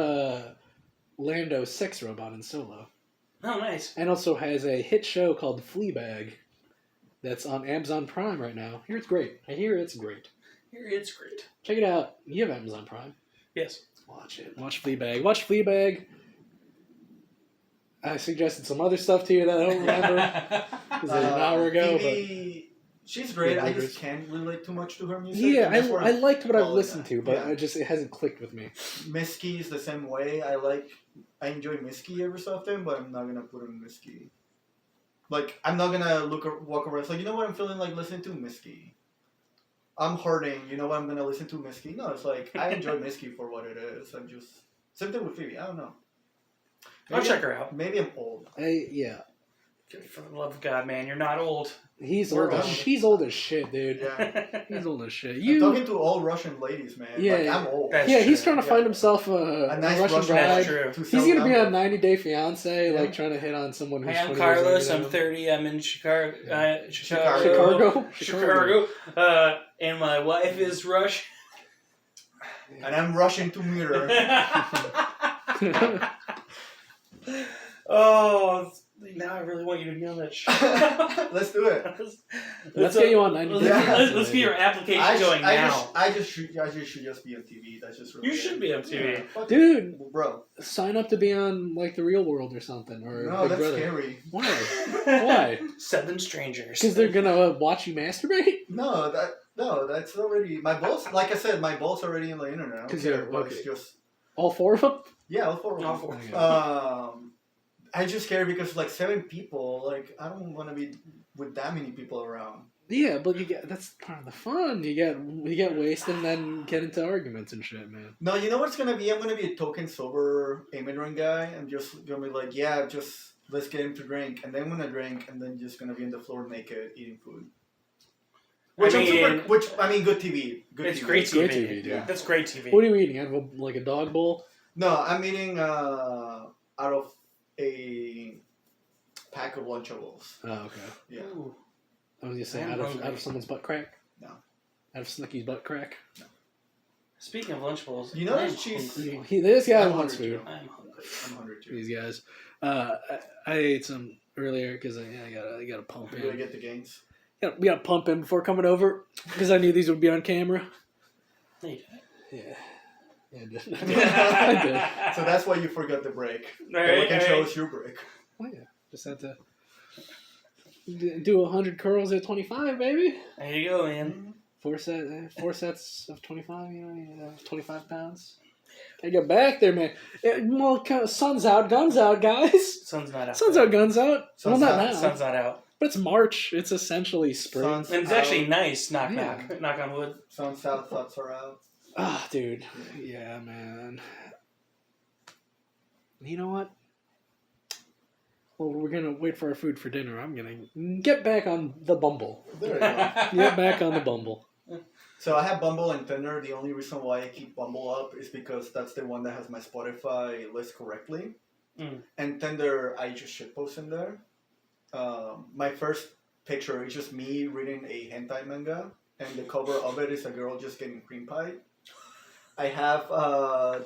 Lando's sex robot in Solo. Oh, nice. And also has a hit show called Fleabag that's on Amazon Prime right now. I hear it's great. Check it out. You have Amazon Prime. Yes. Watch it. Watch Fleabag. I suggested some other stuff to you that I don't remember. It was an hour ago. Phoebe, she's great. I just can't relate too much to her music. Yeah, I liked what I've listened to, but yeah. it hasn't clicked with me. Misky is the same way. I enjoy Misky every so often, but I'm not gonna put on Misky. Like I'm not gonna walk around. It's like, you know what I'm feeling like listening to Misky. I'm hurting. You know what I'm gonna listen to Misky? No, it's like I enjoy Misky for what it is. I'm just same thing with Phoebe. I don't know. I'll check her out. Maybe I'm old. Yeah. For the love of God, man, you're not old. She's old as shit, dude. Yeah. He's old as shit. I'm talking to all Russian ladies, man. Yeah, like, I'm old. He's trying to find himself a nice Russian bride. True. He's gonna be on 90 Day Fiance, like trying to hit on someone who's. Hey, I'm 20 years Carlos. older I'm than 30. I'm in Chicago. Chicago. And my wife is Russian. And I'm rushing to meet her. Oh, Now I really want you to be on that show. Let's do it. Let's get you on 90 Day Fiancé, Let's get your application going I now. should just be on TV. That's just really You should be on TV. Yeah, fuck Dude, it. Bro. sign up to be on like The Real World or something, or No, Big that's Brother. scary. Why? Why? 7 strangers. Because they're gonna watch you masturbate. No, that's already my balls. Like I said, my balls already in the internet. I don't 'Cause care, you're- but okay. it's just All 4 of them. yeah, all four. All four. I just scared because like 7 people. Like I don't want to be with that many people around. Yeah, but that's part of the fun. You get wasted and then get into arguments and shit, man. No, you know what's gonna be? I'm gonna be a token sober immigrant guy. I'm just gonna be like, yeah, just let's get him to drink, and then I'm gonna drink, and then just gonna be on the floor naked eating food. Good TV. It's TV. great It's TV. great TV, dude. Yeah. That's great TV. What are you eating? Out of a dog bowl? No, I'm eating out of a pack of Lunchables. Oh, okay. Yeah. Ooh. I was gonna say I'm out hungry. of someone's butt crack. No. Out of Snooky's butt crack. Speaking of Lunchables, You know I'm there's cheese. hungry. This guy I'm wants hungry food. too. I'm hungry. I'm hungry too. These guys. I ate some earlier because I gotta pump Did I in. get the gains? We gotta pump in before coming over because I knew these would be on camera. No, you Yeah. Yeah, I did. didn't. I did. So that's why you forgot the break. Right, We can right. show us your break. Oh yeah. Just had to do 100 curls at 25, baby. There you go, man. 4 sets of 25. You know, 25 pounds. I get back there, man. Well, sun's out, guns out, guys. Sun's not out. Sun's out, guns out. Sun's well, not out, now. Sun's not out. But it's March. It's essentially spring. Sun's And it's out. actually nice. Knock, Yeah. knock. Knock on wood. Sun south thoughts are out. Ah, dude. Yeah, man. You know what? Well, we're gonna wait for our food for dinner. I'm gonna get back on the Bumble. There you go. Get back on the Bumble. So I have Bumble and Tinder. The only reason why I keep Bumble up is because that's the one that has my Spotify list correctly. Mm. And Tinder, I just shitpost in there. My first picture is just me reading a hentai manga, and the cover of it is a girl just getting cream pie. I have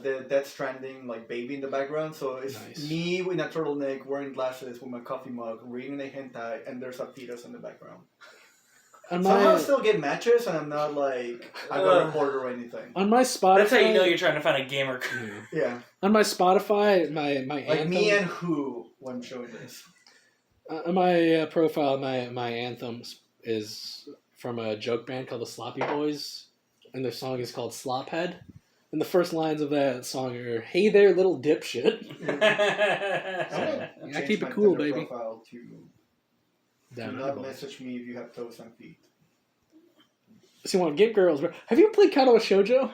the Death Stranding like baby in the background, so it's Nice. me in a turtleneck wearing glasses with my coffee mug reading a hentai, and there's a fetus in the background. On Somehow I my, still get matches, and I'm not like I got a reporter or anything. on my Spotify. That's how you know you're trying to find a gamer. Yeah, On my Spotify, my like anthem, me and who when I'm showing this. on my profile, my anthem is from a joke band called the Sloppy Boys, and their song is called Slophead. And the first lines of that song are, "Hey there, little dipshit." I I keep it cool, baby. Profile to Down do under not boys. message me if you have toes and feet. So you want Game Girls, bro? Have you played Katawa Shoujo?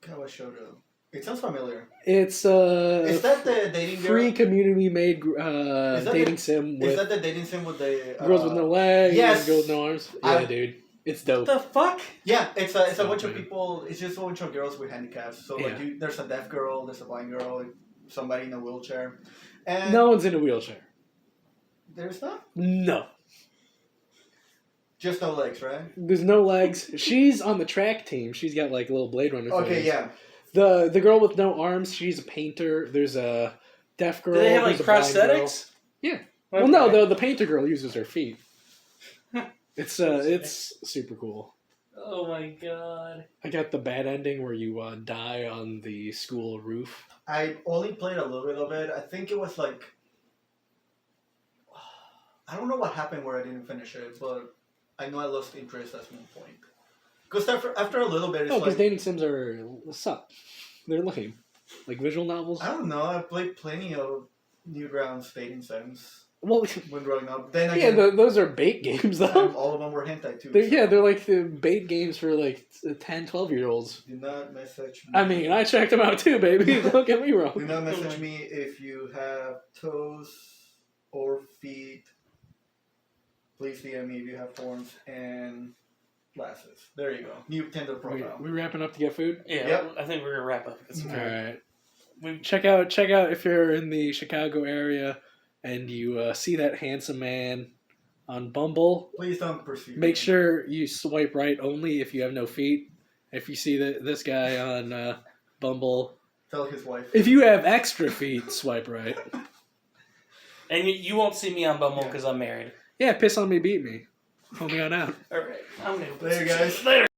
Kawashoto. It sounds familiar. It's Is that the dating free girl? community made that dating the- sim Is with that the dating sim with the girls with no legs, yes! and girls with no arms. Yeah, I- dude, it's dope. What the fuck? Yeah, it's a So bunch of good. people. It's just a bunch of girls with handicaps. So like, Yeah. there's a deaf girl, there's a blind girl, somebody in a wheelchair, and No one's in a wheelchair. there's not No, just no legs, right? there's no legs. She's on the track team. She's got like a little Blade Runner. Okay, face. yeah. The girl with no arms, she's a painter. There's a deaf girl. Do they have like there's a blind girl. prosthetics? Yeah. Okay. Well, no, the painter girl uses her feet. It's super cool. Oh my god. I got the bad ending where you die on the school roof. I only played a little bit of it. I think it was like I don't know what happened where I didn't finish it, but I know I lost interest at one point. Because after a little bit, it's Oh, because like dating sims suck. They're lame. Like visual novels. I don't know. I played plenty of Newgrounds dating sims Well, when growing up. Then yeah, again, those are bait games, though. all of them were hentai too. They're like the bait games for like 10, 12-year-olds. Do not message me. I mean, I checked them out too, baby. Don't get me Do wrong. not message me if you have toes or feet. Please DM me if you have horns and glasses. There you go. New Tinder profile. We wrapping up to get food? Yeah, Yep. I think we're gonna wrap up. It's All okay. right. We Check out if you're in the Chicago area and you see that handsome man on Bumble. Please don't pursue. Make me. sure you swipe right only if you have no feet. If you see this guy on Bumble, Tell his wife. if you have extra feet, swipe right. And you won't see me on Bumble because I'm married. Yeah, piss on me, beat me. Hold me on out. All right, I'm gonna go. Later, guys. Later.